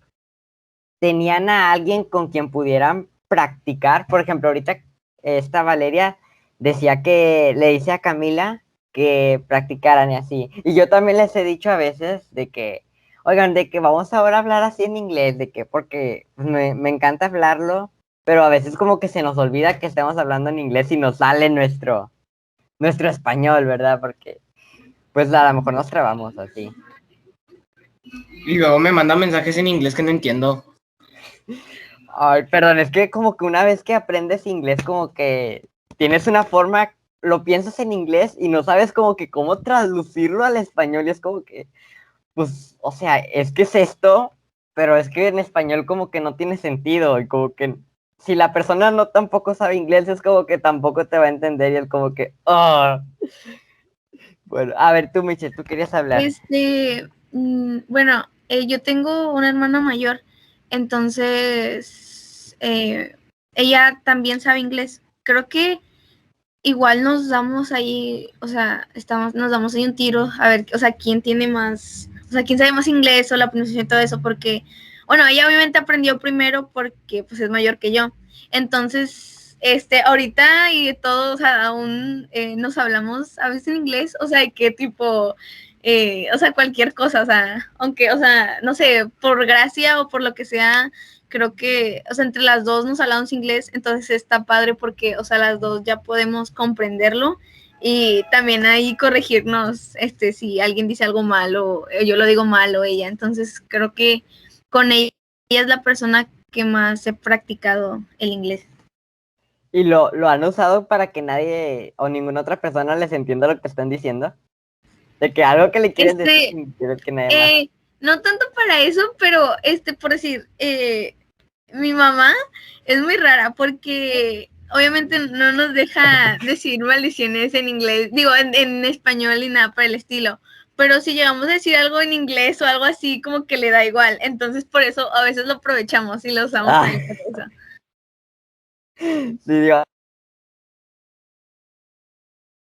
¿tenían a alguien con quien pudieran practicar? Por ejemplo, ahorita esta Valeria decía que le dice a Camila que practicaran y así. Y yo también les he dicho a veces de que, oigan, de que vamos ahora a hablar así en inglés, de que porque pues, me encanta hablarlo, pero a veces como que se nos olvida que estamos hablando en inglés y nos sale nuestro español, ¿verdad? Porque pues a lo mejor nos trabamos así. Y luego me manda mensajes en inglés que no entiendo. Ay, perdón, es que como que una vez que aprendes inglés, como que tienes una forma, lo piensas en inglés y no sabes como que cómo traducirlo al español y es como que, pues, o sea, es que es esto, pero es que en español como que no tiene sentido y como que si la persona no tampoco sabe inglés es como que tampoco te va a entender y es como que, oh. Bueno, a ver tú, Michelle, tú querías hablar. Bueno, yo tengo una hermana mayor, entonces ella también sabe inglés. Creo que igual nos damos ahí, o sea, nos damos ahí un tiro a ver, o sea, quién tiene más, o sea, quién sabe más inglés o la pronunciación y todo eso, porque, bueno, ella obviamente aprendió primero porque pues es mayor que yo. Entonces, ahorita y de todo, o sea, aún nos hablamos a veces en inglés, o sea, de qué tipo, o sea, cualquier cosa, o sea, aunque, o sea, no sé, por gracia o por lo que sea, creo que, o sea, entre las dos nos hablamos inglés, entonces está padre porque, o sea, las dos ya podemos comprenderlo y también ahí corregirnos, si alguien dice algo mal o yo lo digo mal o ella, entonces creo que con ella es la persona que más he practicado el inglés. ¿Y lo han usado para que nadie o ninguna otra persona les entienda lo que están diciendo? De que algo que le quieren decir sin querer que nadie más. No tanto para eso, pero por decir, mi mamá es muy rara porque obviamente no nos deja decir maldiciones en inglés, digo, en español y nada por el estilo. Pero si llegamos a decir algo en inglés o algo así, como que le da igual. Entonces, por eso a veces lo aprovechamos y lo usamos también para eso. Sí, digo,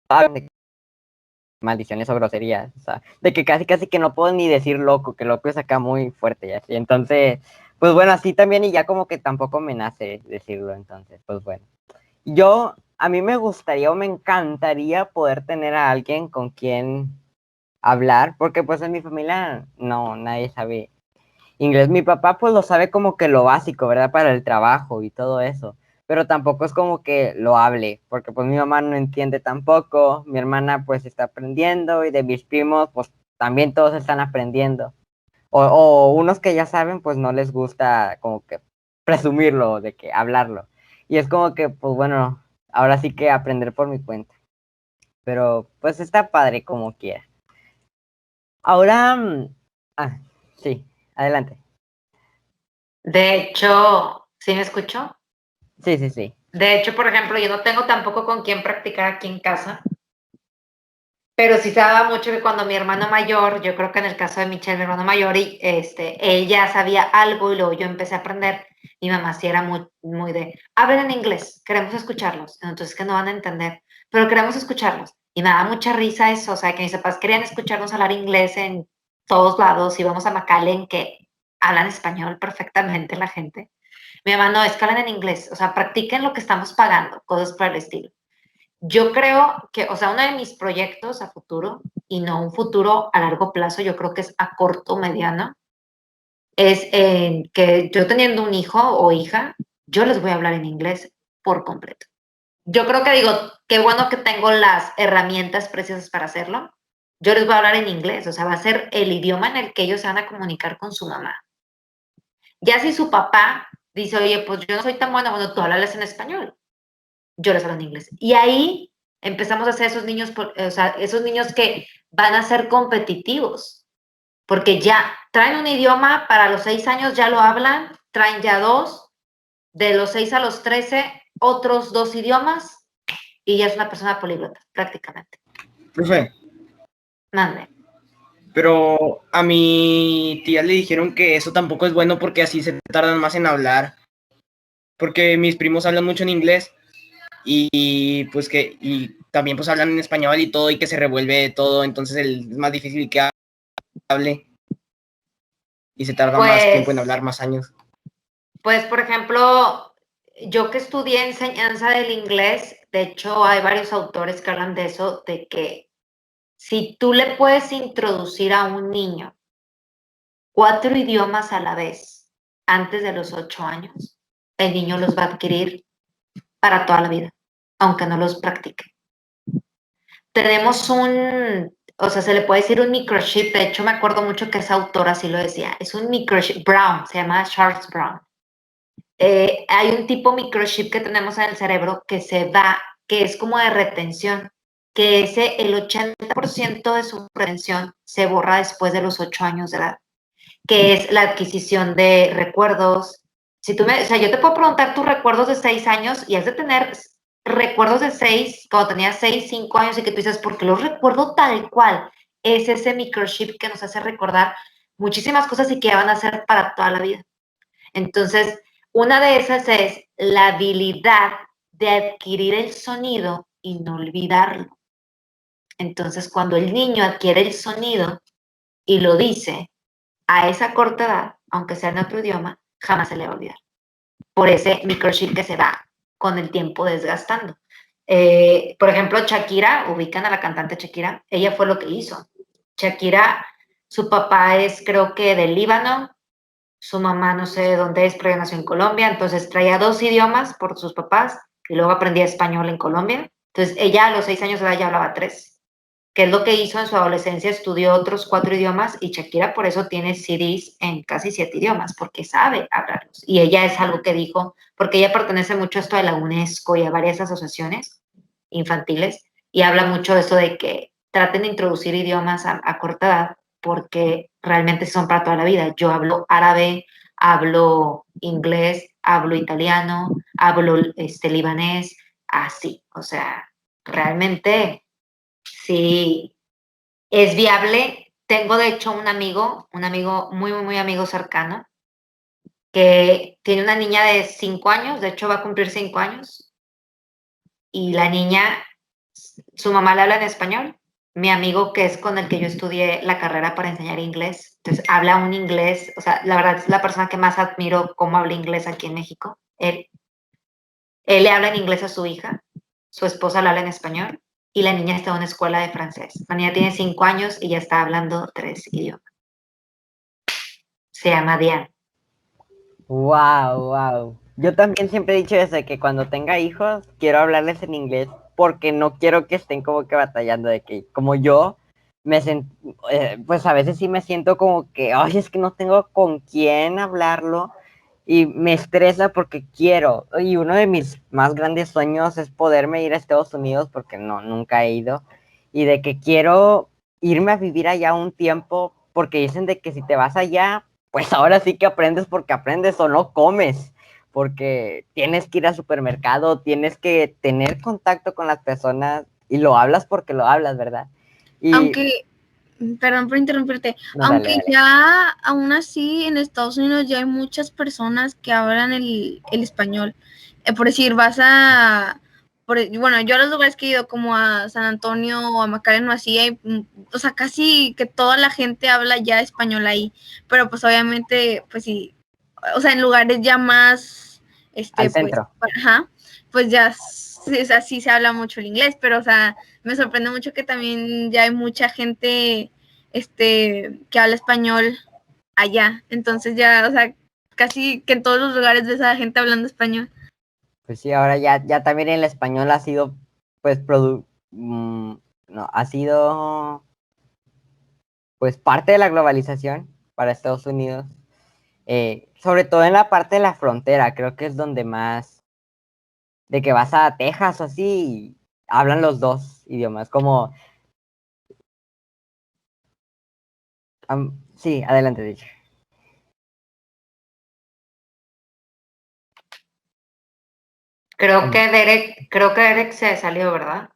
de maldiciones o groserías, o sea, de que casi que no puedo ni decir loco, que loco es acá muy fuerte y así. Entonces, pues bueno, así también y ya como que tampoco me nace decirlo, entonces, pues bueno. A mí me gustaría o me encantaría poder tener a alguien con quien hablar, porque pues en mi familia no, nadie sabe inglés. Mi papá pues lo sabe como que lo básico, ¿verdad? Para el trabajo y todo eso, pero tampoco es como que lo hable, porque pues mi mamá no entiende tampoco, mi hermana pues está aprendiendo y de mis primos pues también todos están aprendiendo. O unos que ya saben pues no les gusta como que presumirlo, de que hablarlo. Y es como que pues bueno, ahora sí que aprender por mi cuenta. Pero pues está padre como quiera. Ahora, sí, adelante. De hecho, ¿sí me escuchó? Sí, sí, sí. De hecho, por ejemplo, yo no tengo tampoco con quién practicar aquí en casa, pero sí se daba mucho que cuando mi hermano mayor, yo creo que en el caso de Michelle, mi hermano mayor, y ella sabía algo y luego yo empecé a aprender, mi mamá sí era muy, muy de, hablen en inglés, queremos escucharlos, entonces que no van a entender, pero queremos escucharlos. Y me da mucha risa eso, o sea, que mis papás querían escucharnos hablar inglés en todos lados, íbamos a McAllen, que hablan español perfectamente la gente. Mi mamá, no, es que hablan en inglés, o sea, practiquen lo que estamos pagando, cosas por el estilo. Yo creo que, o sea, uno de mis proyectos a futuro, y no un futuro a largo plazo, yo creo que es a corto, mediano, es que yo teniendo un hijo o hija, yo les voy a hablar en inglés por completo. Yo creo que digo, qué bueno que tengo las herramientas precisas para hacerlo. Yo les voy a hablar en inglés, o sea, va a ser el idioma en el que ellos se van a comunicar con su mamá. Ya si su papá dice, oye, pues yo no soy tan buena, bueno, tú háblales en español, yo les hablo en inglés. Y ahí empezamos a hacer esos niños, o sea, esos niños que van a ser competitivos, porque ya traen un idioma, para los 6 años ya lo hablan, traen ya 2, de los 6 a los 13, otros 2 idiomas, y ya es una persona políglota, prácticamente. Profe, Mande. pero a mi tía le dijeron que eso tampoco es bueno porque así se tardan más en hablar. Porque mis primos hablan mucho en inglés y pues que y también pues hablan en español y todo y que se revuelve todo, entonces es más difícil que hable y se tarda más tiempo en Pues, hablar, más años. pues, por ejemplo, yo que estudié enseñanza del inglés, de hecho hay varios autores que hablan de eso, de que si tú le puedes introducir a un niño 4 idiomas a la vez antes de los 8 años, el niño los va a adquirir para toda la vida, aunque no los practique. Tenemos o sea, se le puede decir un microchip, de hecho me acuerdo mucho que esa autora así lo decía, es un microchip, Brown, se llama Charles Brown. Hay un tipo microchip que tenemos en el cerebro que se va, que es como de retención, que el 80% de su retención se borra después de los 8 años de edad, que es la adquisición de recuerdos. O sea, yo te puedo preguntar tus recuerdos de 6 años y has de tener recuerdos de 6, cuando tenías 6, 5 años y que tú dices, ¿por qué los recuerdo tal cual? Es ese microchip que nos hace recordar muchísimas cosas y que van a ser para toda la vida. Entonces, una de esas es la habilidad de adquirir el sonido y no olvidarlo. Entonces, cuando el niño adquiere el sonido y lo dice a esa corta edad, aunque sea en otro idioma, jamás se le va a olvidar. Por ese microchip que se va con el tiempo desgastando. Por ejemplo, Shakira, ubican a la cantante Shakira, ella fue lo que hizo. Shakira, su papá es creo que del Líbano, su mamá no sé de dónde es, pero ella nació en Colombia, entonces traía 2 idiomas por sus papás y luego aprendía español en Colombia. Entonces ella a los 6 años de edad ya hablaba 3, que es lo que hizo en su adolescencia, estudió otros 4 idiomas y Shakira por eso tiene CDs en casi 7 idiomas, porque sabe hablarlos. Y ella es algo que dijo, porque ella pertenece mucho a esto de la UNESCO y a varias asociaciones infantiles, y habla mucho de eso de que traten de introducir idiomas a corta edad, porque realmente son para toda la vida. Yo hablo árabe, hablo inglés, hablo italiano, hablo libanés, así. O sea, realmente sí es viable. Tengo de hecho un amigo muy, muy, muy amigo cercano, que tiene una niña de 5 años, de hecho va a cumplir 5 años, y la niña, su mamá le habla en español. Mi amigo, que es con el que yo estudié la carrera para enseñar inglés, entonces habla un inglés, o sea, la verdad es la persona que más admiro cómo habla inglés aquí en México. Él le habla en inglés a su hija, su esposa le habla en español, y la niña está en una escuela de francés. La niña tiene 5 años y ya está hablando 3 idiomas. Se llama Diane. Wow, wow. Yo también siempre he dicho eso, de que cuando tenga hijos, quiero hablarles en inglés, porque no quiero que estén como que batallando, de que como yo, pues a veces sí me siento como que, ay, es que no tengo con quién hablarlo, y me estresa porque quiero, y uno de mis más grandes sueños es poderme ir a Estados Unidos, porque no, nunca he ido, y de que quiero irme a vivir allá un tiempo, porque dicen de que si te vas allá, pues ahora sí que aprendes porque aprendes o no comes, porque tienes que ir al supermercado, tienes que tener contacto con las personas y lo hablas porque lo hablas, ¿verdad? Y Aunque, perdón por interrumpirte, no, aunque dale. ya aún así en Estados Unidos ya hay muchas personas que hablan el español. Por decir, bueno, yo a los lugares que he ido como a San Antonio o a McAllen o así, o sea, casi que toda la gente habla ya español ahí, pero pues obviamente, pues sí, o sea, en lugares ya más, Al pues, centro. ajá, pues ya, o sea, sí se habla mucho el inglés, pero o sea, me sorprende mucho que también ya hay mucha gente que habla español allá. Entonces ya, o sea, casi que en todos los lugares ves a gente hablando español. Pues sí, ahora ya también el español ha sido, pues, no, ha sido, pues, parte de la globalización para Estados Unidos. sobre todo en la parte de la frontera, creo que es donde más, de que vas a Texas o así, y hablan los dos idiomas, como, sí, adelante, dicho. Creo que Derek se salió, ¿verdad?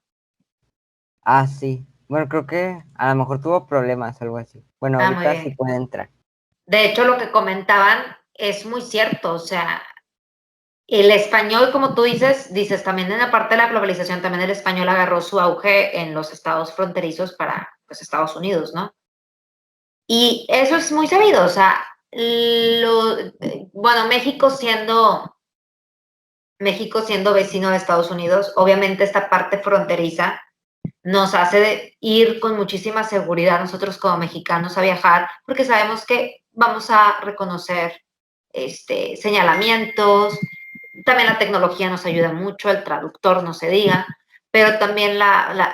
Ah, sí. Bueno, creo que a lo mejor tuvo problemas, algo así. Bueno, Ah, muy ahorita sí bien. puede entrar. De hecho, lo que comentaban es muy cierto, o sea, el español, como tú dices también en la parte de la globalización, también el español agarró su auge en los estados fronterizos para, pues, Estados Unidos, ¿no? Y eso es muy sabido, o sea, bueno, México siendo vecino de Estados Unidos, obviamente esta parte fronteriza nos hace ir con muchísima seguridad nosotros como mexicanos a viajar, porque sabemos que vamos a reconocer señalamientos, también la tecnología nos ayuda mucho, el traductor no se diga, pero también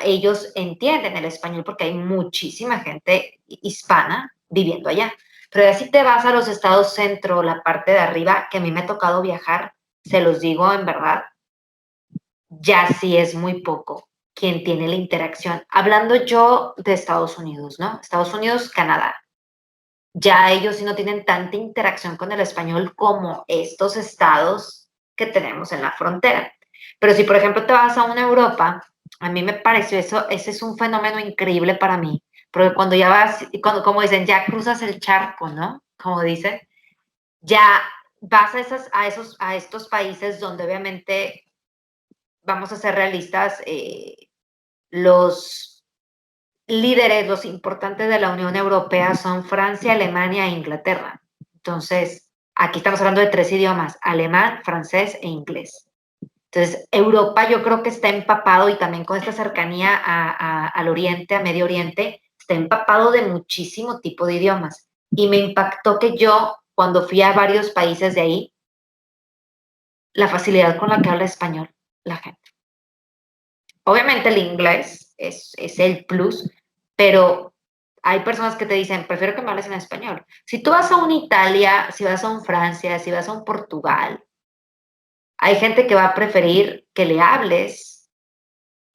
ellos entienden el español porque hay muchísima gente hispana viviendo allá. Pero ya si te vas a los estados centro, la parte de arriba, que a mí me ha tocado viajar, se los digo en verdad, ya sí es muy poco quien tiene la interacción. Hablando yo de Estados Unidos, ¿no? Estados Unidos, Canadá. Ya ellos sí no tienen tanta interacción con el español como estos estados que tenemos en la frontera. Pero si, por ejemplo, te vas a una Europa, a mí me pareció eso, ese es un fenómeno increíble para mí, porque cuando ya vas, como dicen, ya cruzas el charco, ¿no? Como dicen, ya vas a estos países donde obviamente, vamos a ser realistas, los líderes, los importantes de la Unión Europea son Francia, Alemania e Inglaterra. Entonces, aquí estamos hablando de 3 idiomas, alemán, francés e inglés. Entonces, Europa yo creo que está empapado y también con esta cercanía al Oriente, a Medio Oriente, está empapado de muchísimo tipo de idiomas. Y me impactó que yo, cuando fui a varios países de ahí, la facilidad con la que habla español la gente. Obviamente el inglés es el plus, pero hay personas que te dicen, prefiero que me hables en español. Si tú vas a una Italia, si vas a un Francia, si vas a un Portugal, hay gente que va a preferir que le hables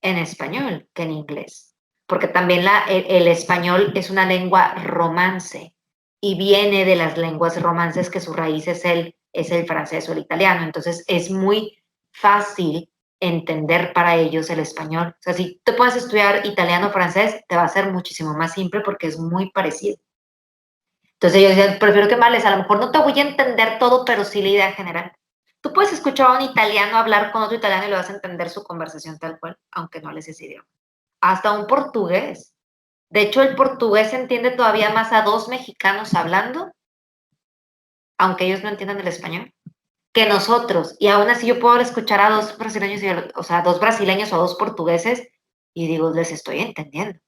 en español que en inglés, porque también el español es una lengua romance y viene de las lenguas romances que su raíz es el francés o el italiano. Entonces es muy fácil entender para ellos el español. O sea, si tú puedes estudiar italiano o francés, te va a ser muchísimo más simple porque es muy parecido. Entonces yo decía, prefiero que me hables, a lo mejor no te voy a entender todo, pero sí la idea general. Tú puedes escuchar a un italiano hablar con otro italiano y le vas a entender su conversación tal cual, aunque no hables ese idioma. Hasta un portugués. De hecho, el portugués entiende todavía más a 2 mexicanos hablando, aunque ellos no entiendan el español, que nosotros. Y aún así yo puedo escuchar a 2 brasileños, o sea, 2 brasileños o 2 portugueses, y digo, les estoy entendiendo.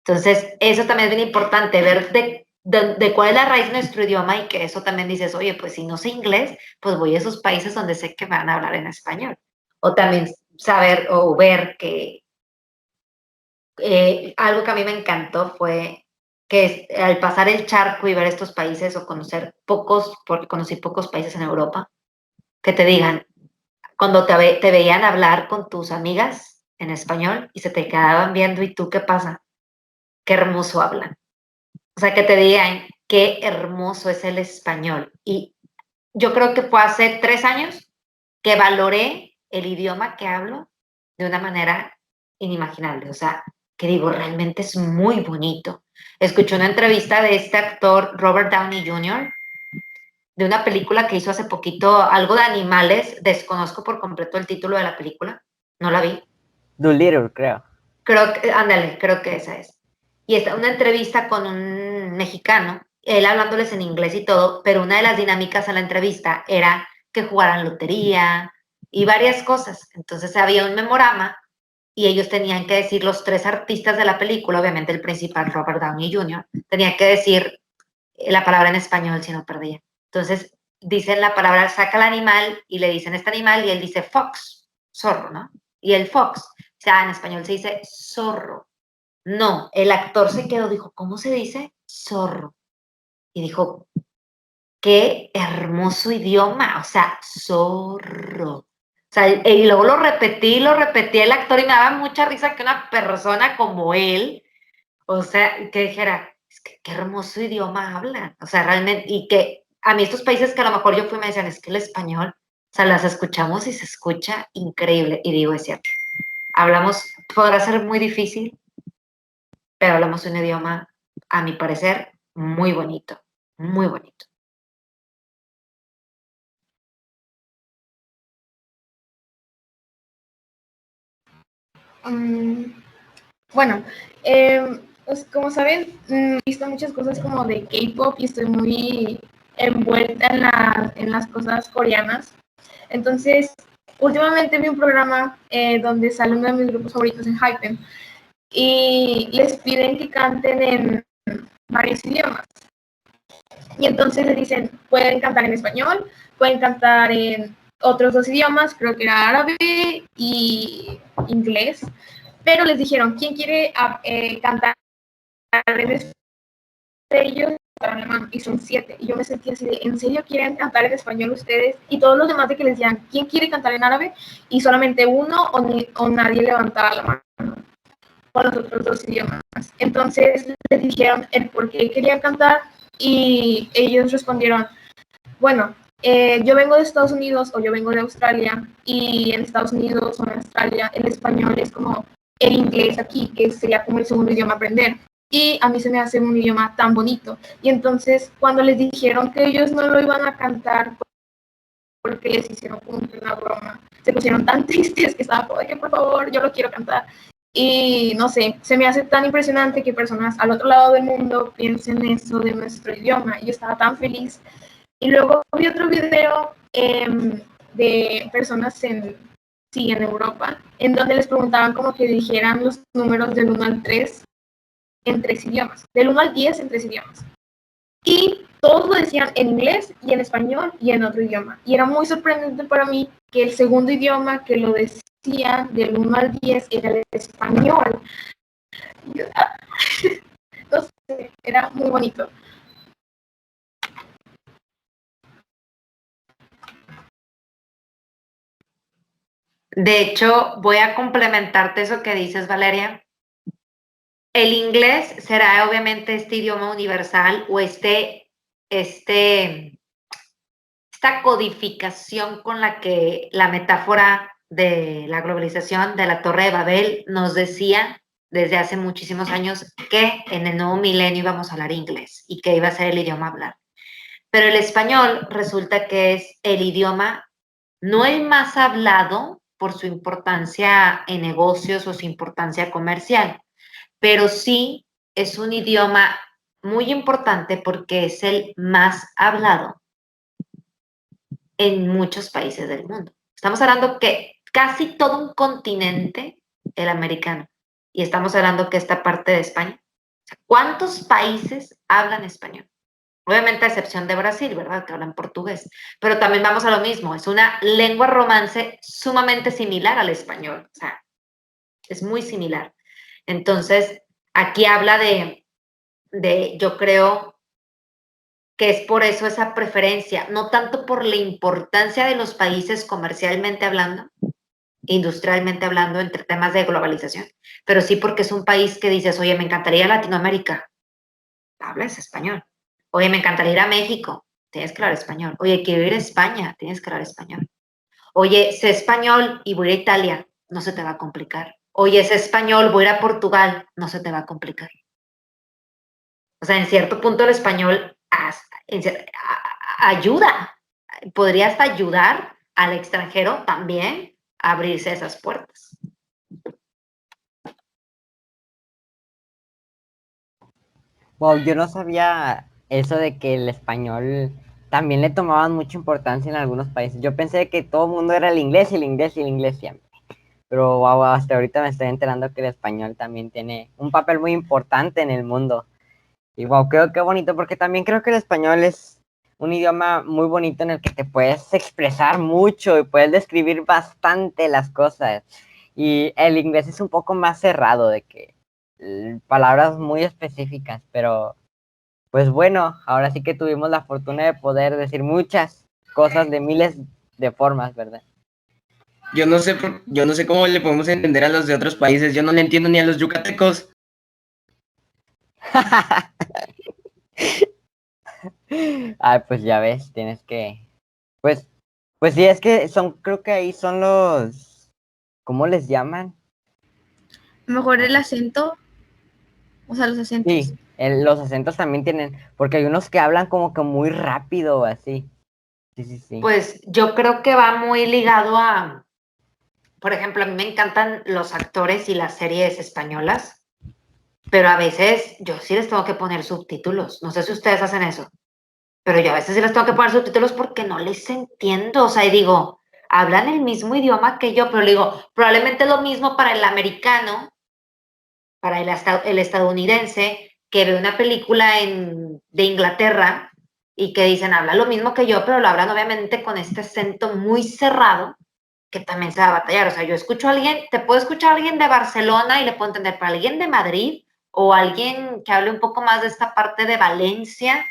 Entonces, eso también es bien importante, ver de cuál es la raíz de nuestro idioma y que eso también dices, oye, pues si no sé inglés, pues voy a esos países donde sé que me van a hablar en español. O también saber o ver que algo que a mí me encantó fue que al pasar el charco y ver estos países o conocer pocos, porque conocí pocos países en Europa, que te digan, cuando te veían hablar con tus amigas en español y se te quedaban viendo y tú, ¿qué pasa? Qué hermoso hablan. O sea, que te digan qué hermoso es el español. Y yo creo que fue hace 3 años que valoré el idioma que hablo de una manera inimaginable. O sea, que digo, realmente es muy bonito. Escuché una entrevista de este actor Robert Downey Jr. de una película que hizo hace poquito, algo de animales. Desconozco por completo el título de la película. No la vi. Doolittle, creo. Creo que, ándale, creo que esa es. Y está una entrevista con un mexicano, él hablándoles en inglés y todo, pero una de las dinámicas a la entrevista era que jugaran lotería y varias cosas. Entonces había un memorama y ellos tenían que decir, los 3 artistas de la película, obviamente el principal, Robert Downey Jr., tenía que decir la palabra en español si no perdía. Entonces dicen la palabra, saca el animal y le dicen este animal y él dice fox, zorro, ¿no? Y el fox, o sea, en español se dice zorro. No, el actor se quedó, dijo, ¿cómo se dice? Zorro. Y dijo, qué hermoso idioma, o sea, zorro. O sea, y luego lo repetí el actor y me daba mucha risa que una persona como él, o sea, que dijera, es que qué hermoso idioma hablan. O sea, realmente, y que a mí estos países que a lo mejor yo fui me decían, es que el español, o sea, las escuchamos y se escucha increíble. Y digo, es cierto, hablamos, podrá ser muy difícil, pero hablamos un idioma, a mi parecer, muy bonito, muy bonito. Bueno, pues como saben, he visto muchas cosas como de K-pop y estoy muy envuelta en las cosas coreanas. Entonces, últimamente vi un programa donde sale uno de mis grupos favoritos en Hypen y les piden que canten en varios idiomas. Y entonces les dicen, pueden cantar en español, pueden cantar en otros dos idiomas, creo que era árabe y inglés, pero les dijeron, ¿quién quiere cantar en español? Ellos y son 7, y yo me sentí así de, ¿en serio quieren cantar en español ustedes? Y todos los demás de que les decían, ¿quién quiere cantar en árabe? Y solamente uno o nadie levantaba la mano por los otros dos idiomas. Entonces les dijeron el por qué querían cantar y ellos respondieron, bueno, yo vengo de Estados Unidos o yo vengo de Australia y en Estados Unidos o en Australia el español es como el inglés aquí, que sería como el segundo idioma a aprender. Y a mí se me hace un idioma tan bonito. Y entonces cuando les dijeron que ellos no lo iban a cantar porque les hicieron como una broma, se pusieron tan tristes que estaba como de que por favor, yo lo quiero cantar. Y no sé, se me hace tan impresionante que personas al otro lado del mundo piensen eso de nuestro idioma. Yo estaba tan feliz. Y luego vi otro video de personas en Europa, en donde les preguntaban como que dijeran los números del 1 al 3 en 3 idiomas, del 1 al 10 en 3 idiomas. Y todos lo decían en inglés y en español y en otro idioma. Y era muy sorprendente para mí que el segundo idioma que lo decía del 1 al 10 era el español. Y yo, no sé, era muy bonito. De hecho, voy a complementarte eso que dices, Valeria. El inglés será obviamente este idioma universal o esta codificación con la que la metáfora de la globalización de la Torre de Babel nos decía desde hace muchísimos años que en el nuevo milenio íbamos a hablar inglés y que iba a ser el idioma a hablar. Pero el español resulta que es el idioma no el más hablado por su importancia en negocios o su importancia comercial, pero sí es un idioma muy importante porque es el más hablado en muchos países del mundo. Estamos hablando que casi todo un continente, el americano, y estamos hablando que esta parte de España. ¿Cuántos países hablan español? Obviamente a excepción de Brasil, ¿verdad? Que hablan portugués. Pero también vamos a lo mismo, es una lengua romance sumamente similar al español, o sea, es muy similar. Entonces, aquí habla yo creo que es por eso esa preferencia, no tanto por la importancia de los países comercialmente hablando, industrialmente hablando, entre temas de globalización, pero sí porque es un país que dices, oye, me encantaría Latinoamérica, hablas español. Oye, me encantaría ir a México, tienes que hablar español. Oye, quiero ir a España, tienes que hablar español. Oye, sé español y voy a Italia, no se te va a complicar. Oye, sé español, voy a ir a Portugal, no se te va a complicar. O sea, en cierto punto el español ayuda, podría hasta ayudar al extranjero también a abrirse esas puertas. Wow, yo no sabía eso de que el español también le tomaban mucha importancia en algunos países. Yo pensé que todo el mundo era el inglés y el inglés y el inglés siempre. Pero wow, hasta ahorita me estoy enterando que el español también tiene un papel muy importante en el mundo. Y wow, creo que bonito, porque también creo que el español es un idioma muy bonito en el que te puedes expresar mucho y puedes describir bastante las cosas. Y el inglés es un poco más cerrado, de que palabras muy específicas, pero Pues bueno, ahora sí que tuvimos la fortuna de poder decir muchas cosas de miles de formas, ¿verdad? Yo no sé cómo le podemos entender a los de otros países. Yo no le entiendo ni a los yucatecos. Ay, pues ya ves, tienes que... Pues, pues sí, es que son, creo que ahí son los... ¿Cómo les llaman? Mejor el acento, o sea, los acentos. Sí, los acentos también tienen, porque hay unos que hablan como que muy rápido, así. Sí, sí, sí. Pues yo creo que va muy ligado a, por ejemplo, a mí me encantan los actores y las series españolas, pero a veces yo sí les tengo que poner subtítulos. No sé si ustedes hacen eso, pero yo a veces sí les tengo que poner subtítulos porque no les entiendo. O sea, y digo, hablan el mismo idioma que yo, pero digo, probablemente es lo mismo para el americano, para el estadounidense, que ve una película de Inglaterra y que dicen, habla lo mismo que yo, pero lo hablan obviamente con este acento muy cerrado, que también se va a batallar. O sea, yo escucho a alguien, te puedo escuchar a alguien de Barcelona y le puedo entender, para alguien de Madrid o alguien que hable un poco más de esta parte de Valencia,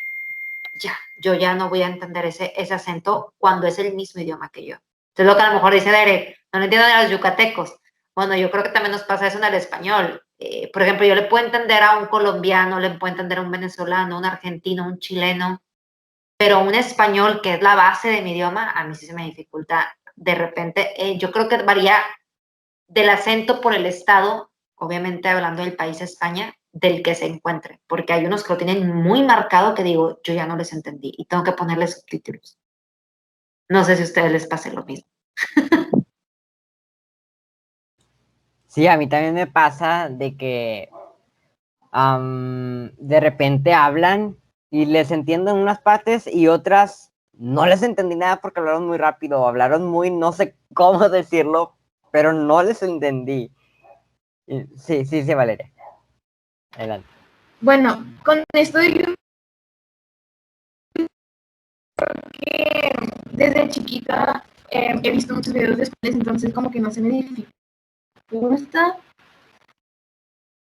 ya, yo ya no voy a entender ese acento cuando es el mismo idioma que yo. Entonces, lo que a lo mejor dice Derek, no lo entiendo de los yucatecos. Bueno, yo creo que también nos pasa eso en el español. Por ejemplo, yo le puedo entender a un colombiano, le puedo entender a un venezolano, un argentino, un chileno, pero un español, que es la base de mi idioma, a mí sí se me dificulta de repente. Yo creo que varía del acento por el estado, obviamente hablando del país España, del que se encuentre, porque hay unos que lo tienen muy marcado que digo, yo ya no les entendí y tengo que ponerles subtítulos. No sé si a ustedes les pase lo mismo. Sí, a mí también me pasa de que de repente hablan y les entiendo en unas partes y otras no les entendí nada porque hablaron muy rápido, hablaron muy, no sé cómo decirlo, pero no les entendí. Sí, sí, sí, Valeria. Adelante. Bueno, con esto de que desde chiquita he visto muchos videos de español, entonces como que no se me dificulta,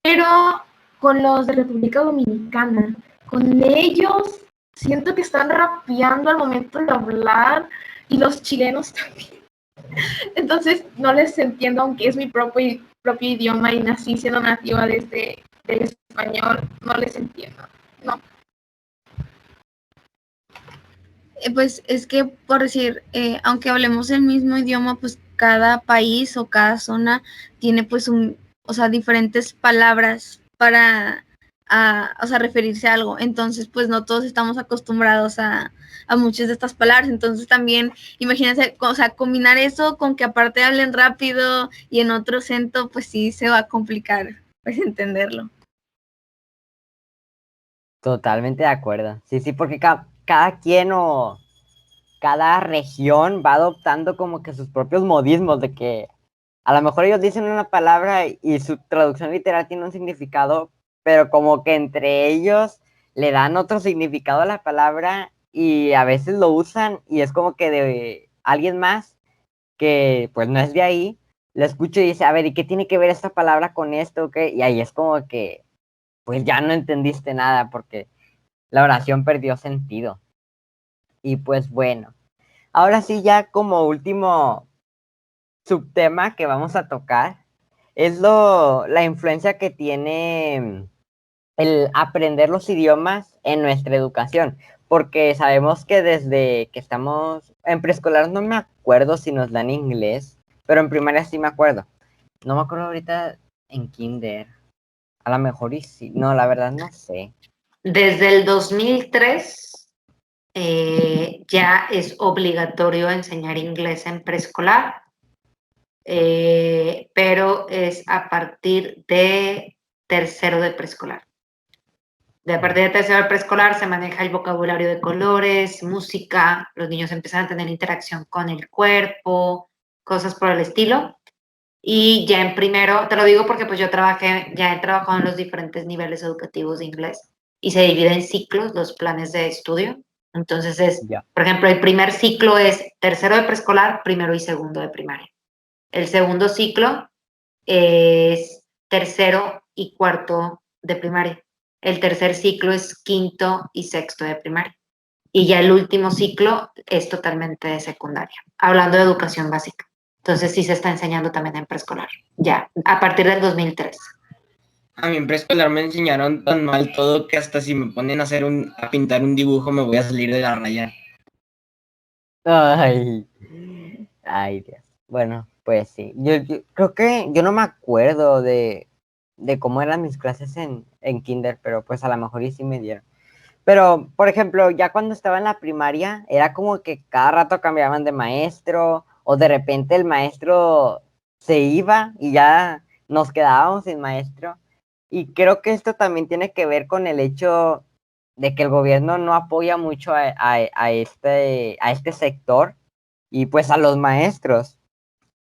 pero con los de República Dominicana, con ellos siento que están rapeando al momento de hablar y los chilenos también. Entonces no les entiendo, aunque es mi propio idioma y nací siendo nativa desde el español, no les entiendo. No. Pues es que, por decir, aunque hablemos el mismo idioma, pues cada país o cada zona tiene pues o sea, diferentes palabras para, o sea, referirse a algo. Entonces, pues no todos estamos acostumbrados a muchas de estas palabras. Entonces también, imagínense, o sea, combinar eso con que aparte hablen rápido y en otro acento, pues sí se va a complicar, pues entenderlo. Totalmente de acuerdo. Sí, sí, porque cada quien o cada región va adoptando como que sus propios modismos de que a lo mejor ellos dicen una palabra y su traducción literal tiene un significado, pero como que entre ellos le dan otro significado a la palabra y a veces lo usan y es como que de alguien más que pues no es de ahí, lo escucha y dice, a ver, ¿y qué tiene que ver esta palabra con esto? ¿Qué? Y ahí es como que pues ya no entendiste nada porque la oración perdió sentido. Y pues bueno, ahora sí ya como último subtema que vamos a tocar es la influencia que tiene el aprender los idiomas en nuestra educación, porque sabemos que desde que estamos en preescolar no me acuerdo si nos dan inglés, pero en primaria sí me acuerdo. No me acuerdo ahorita en kinder. A lo mejor y sí. No, la verdad no sé. Desde el 2003 ya es obligatorio enseñar inglés en preescolar, pero es a partir de tercero de preescolar. A partir de tercero de preescolar se maneja el vocabulario de colores, música, los niños empiezan a tener interacción con el cuerpo, cosas por el estilo. Y ya en primero, te lo digo porque pues yo ya he trabajado en los diferentes niveles educativos de inglés y se divide en ciclos los planes de estudio. Entonces Ya. por ejemplo, el primer ciclo es tercero de preescolar, primero y segundo de primaria. El segundo ciclo es tercero y cuarto de primaria. el tercer ciclo es quinto y sexto de primaria. Y ya el último ciclo es totalmente de secundaria, hablando de educación básica. Entonces sí se está enseñando también en preescolar, ya, a partir del 2003. A mí en preescolar me enseñaron tan mal todo que hasta si me ponen a a pintar un dibujo me voy a salir de la raya. Ay, ay, Dios. Bueno, pues sí. Yo creo que yo no me acuerdo de cómo eran mis clases en kinder, pero pues a lo mejor y sí me dieron. Pero, por ejemplo, ya cuando estaba en la primaria, era como que cada rato cambiaban de maestro, o de repente el maestro se iba y ya nos quedábamos sin maestro. Y creo que esto también tiene que ver con el hecho de que el gobierno no apoya mucho a este sector y pues a los maestros.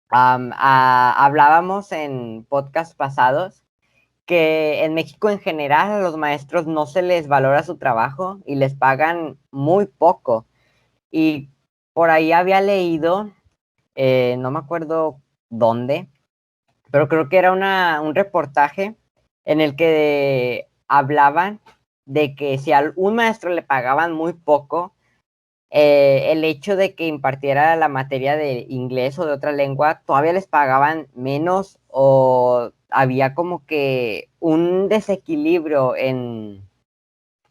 Hablábamos en podcasts pasados que en México en general a los maestros no se les valora su trabajo y les pagan muy poco. Y por ahí había leído, no me acuerdo dónde, pero creo que era un reportaje en el que hablaban de que si a un maestro le pagaban muy poco, el hecho de que impartiera la materia de inglés o de otra lengua, todavía les pagaban menos o había como que un desequilibrio en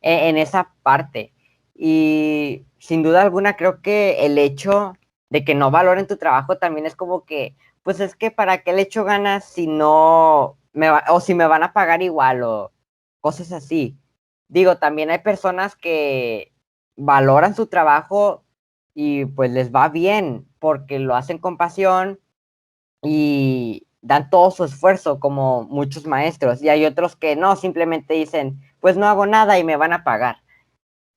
esa parte. Y sin duda alguna creo que el hecho de que no valoren tu trabajo también es como que, pues es que para qué le echo ganas si no o si me van a pagar igual o cosas así. Digo, también hay personas que valoran su trabajo y pues les va bien porque lo hacen con pasión y dan todo su esfuerzo como muchos maestros y hay otros que no, simplemente dicen, pues no hago nada y me van a pagar.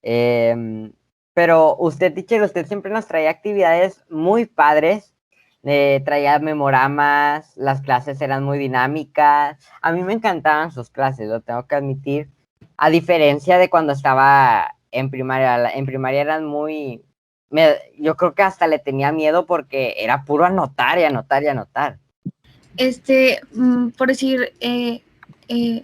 Pero usted, teacher, usted siempre nos traía actividades muy padres, traía memoramas, las clases eran muy dinámicas. A mí me encantaban sus clases, lo tengo que admitir. A diferencia de cuando estaba en primaria, en primaria eran muy... yo creo que hasta le tenía miedo porque era puro anotar y anotar y anotar. Por decir,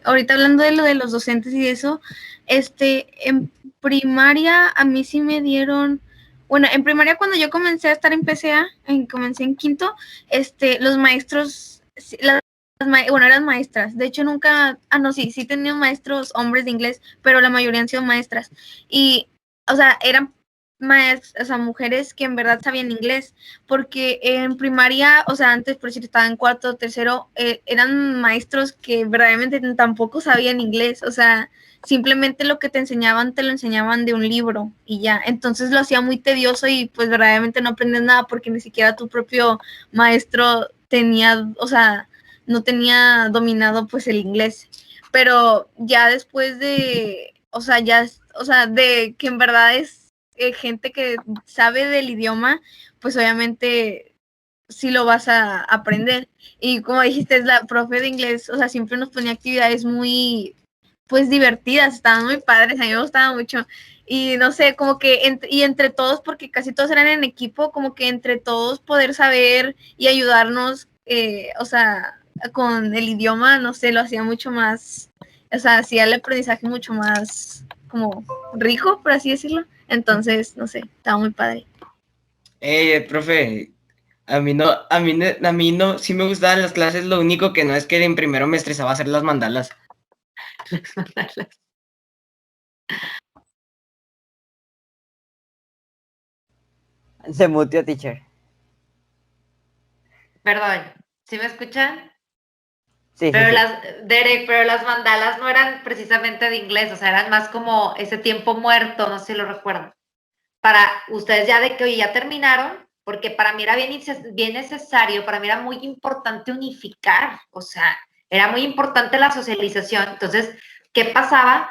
ahorita hablando de lo de los docentes y eso, en primaria a mí sí me dieron, bueno, en primaria cuando yo comencé a estar en PCA, comencé en quinto, los maestros, bueno, eran maestras, de hecho nunca, no, sí tenía maestros hombres de inglés, pero la mayoría han sido maestras, y, o sea, eran maestras, o sea, mujeres que en verdad sabían inglés, porque en primaria, o sea, antes por decir estaba en cuarto, tercero, eran maestros que verdaderamente tampoco sabían inglés, o sea, simplemente lo que te lo enseñaban de un libro y ya, entonces lo hacía muy tedioso y pues verdaderamente no aprendes nada porque ni siquiera tu propio maestro tenía, o sea, no tenía dominado pues el inglés, pero ya después de, o sea, de que en verdad es gente que sabe del idioma, pues obviamente sí lo vas a aprender. Y como dijiste, es la profe de inglés, o sea, siempre nos ponía actividades muy, pues divertidas, estaban muy padres, a mí me gustaba mucho. Y no sé, como que entre todos, porque casi todos eran en equipo, como que entre todos poder saber y ayudarnos, o sea, con el idioma, no sé, lo hacía mucho más, o sea, hacía el aprendizaje mucho más como rico, por así decirlo. Entonces, no sé, estaba muy padre. Profe, a mí no, sí me gustaban las clases, lo único que no es que en primero me estresaba hacer las mandalas. Se muteó, teacher. Perdón, ¿sí me escuchan? Sí, sí, Pero sí. Derek, pero las mandalas no eran precisamente de inglés, o sea, eran más como ese tiempo muerto, no sé si lo recuerdan. Para ustedes ya de que hoy ya terminaron, porque para mí era bien necesario, para mí era muy importante unificar, o sea, era muy importante la socialización. Entonces, ¿qué pasaba?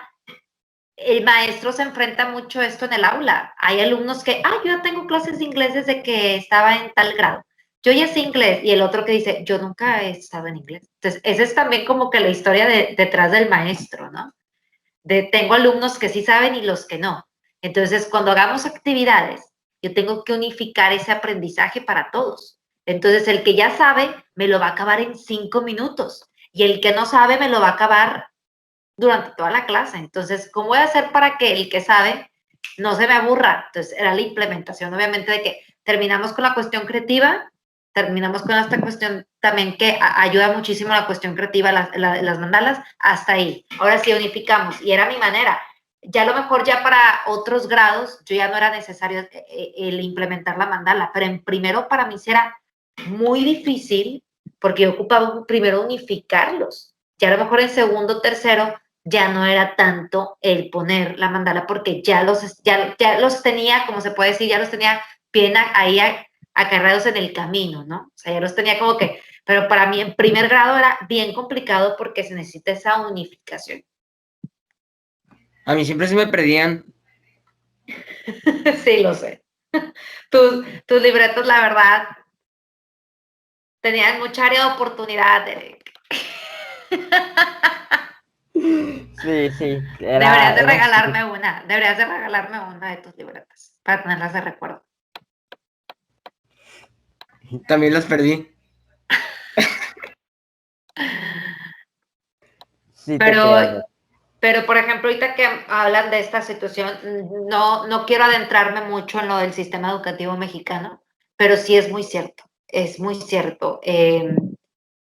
El maestro se enfrenta mucho esto en el aula. Hay alumnos que, yo ya tengo clases de inglés desde que estaba en tal grado. Yo ya sé inglés. Y el otro que dice, yo nunca he estado en inglés. Entonces, esa es también como que la historia detrás del maestro, ¿no? Tengo alumnos que sí saben y los que no. Entonces, cuando hagamos actividades, yo tengo que unificar ese aprendizaje para todos. Entonces, el que ya sabe, me lo va a acabar en 5 minutos. Y el que no sabe, me lo va a acabar durante toda la clase. Entonces, ¿cómo voy a hacer para que el que sabe no se me aburra? Entonces, era la implementación, obviamente, de que terminamos con la cuestión creativa, terminamos con esta cuestión también que ayuda muchísimo la cuestión creativa, las mandalas, hasta ahí. Ahora sí unificamos, y era mi manera. Ya a lo mejor ya para otros grados, yo ya no era necesario el implementar la mandala, pero en primero para mí era muy difícil, porque yo ocupaba primero unificarlos. Ya a lo mejor en segundo, tercero, ya no era tanto el poner la mandala, porque ya los tenía, como se puede decir, ya los tenía bien ahí acarreados en el camino, ¿no? O sea, ya los tenía como que, pero para mí en primer grado era bien complicado porque se necesita esa unificación. A mí siempre se me perdían. Sí, lo sé. Tus libretos, la verdad, tenían mucha área de oportunidad, Derek. Sí, sí. Deberías de regalarme una de tus libretas para tenerlas de recuerdo. También las perdí. Sí, Pero, por ejemplo, ahorita que hablan de esta situación, no quiero adentrarme mucho en lo del sistema educativo mexicano, pero sí es muy cierto, es muy cierto.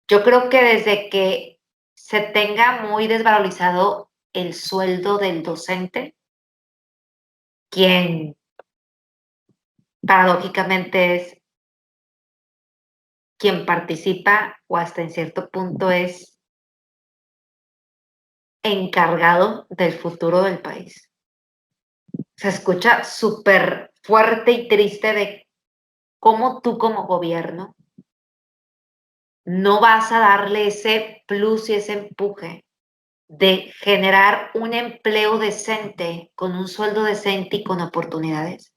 Yo creo que desde que se tenga muy desvalorizado el sueldo del docente, quien paradójicamente es quien participa o hasta en cierto punto es encargado del futuro del país. Se escucha súper fuerte y triste de cómo tú como gobierno no vas a darle ese plus y ese empuje de generar un empleo decente, con un sueldo decente y con oportunidades,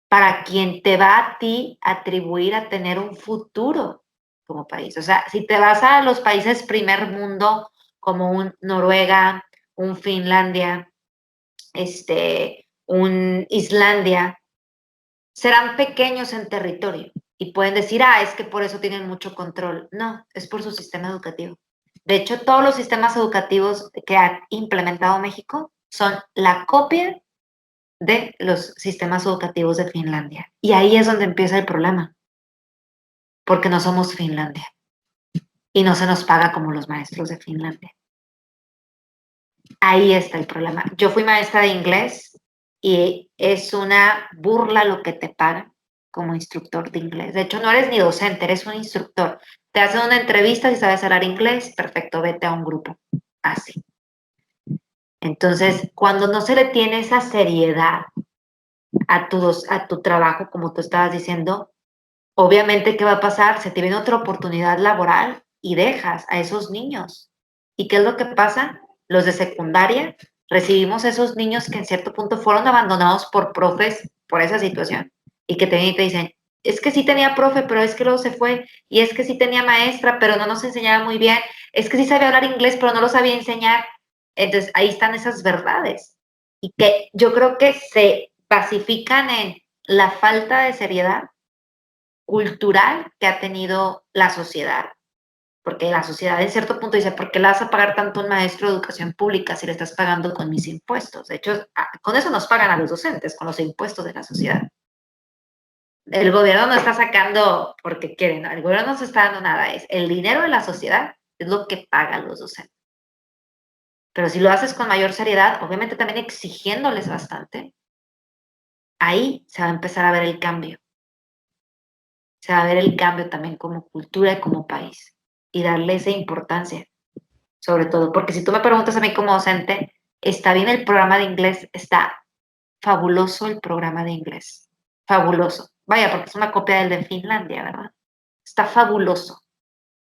para quien te va a ti atribuir a tener un futuro como país. O sea, si te vas a los países primer mundo, como un Noruega, un Finlandia, un Islandia, serán pequeños en territorio y pueden decir, es que por eso tienen mucho control. No, es por su sistema educativo. De hecho, todos los sistemas educativos que ha implementado México son la copia de los sistemas educativos de Finlandia. Y ahí es donde empieza el problema, porque no somos Finlandia y no se nos paga como los maestros de Finlandia. Ahí está el problema. Yo fui maestra de inglés y es una burla lo que te pagan como instructor de inglés. De hecho, no eres ni docente, eres un instructor. Te hacen una entrevista, si sabes hablar inglés, perfecto, vete a un grupo. Así. Entonces, cuando no se le tiene esa seriedad a tu trabajo, como tú estabas diciendo, obviamente, ¿qué va a pasar? Se te viene otra oportunidad laboral y dejas a esos niños. ¿Y qué es lo que pasa? Los de secundaria recibimos esos niños que en cierto punto fueron abandonados por profes por esa situación y que te dicen, es que sí tenía profe, pero es que luego se fue, y es que sí tenía maestra, pero no nos enseñaba muy bien, es que sí sabía hablar inglés, pero no lo sabía enseñar. Entonces, ahí están esas verdades y que yo creo que se pacifican en la falta de seriedad cultural que ha tenido la sociedad. Porque la sociedad en cierto punto dice, ¿por qué le vas a pagar tanto a un maestro de educación pública si le estás pagando con mis impuestos? De hecho, con eso nos pagan a los docentes, con los impuestos de la sociedad. El gobierno no está sacando porque quieren, ¿no? El gobierno no se está dando nada, es el dinero de la sociedad es lo que pagan los docentes. Pero si lo haces con mayor seriedad, obviamente también exigiéndoles bastante, ahí se va a empezar a ver el cambio. Se va a ver el cambio también como cultura y como país. Y darle esa importancia, sobre todo, porque si tú me preguntas a mí como docente, ¿está bien el programa de inglés? Está fabuloso el programa de inglés, fabuloso. Vaya, porque es una copia del de Finlandia, ¿verdad? Está fabuloso,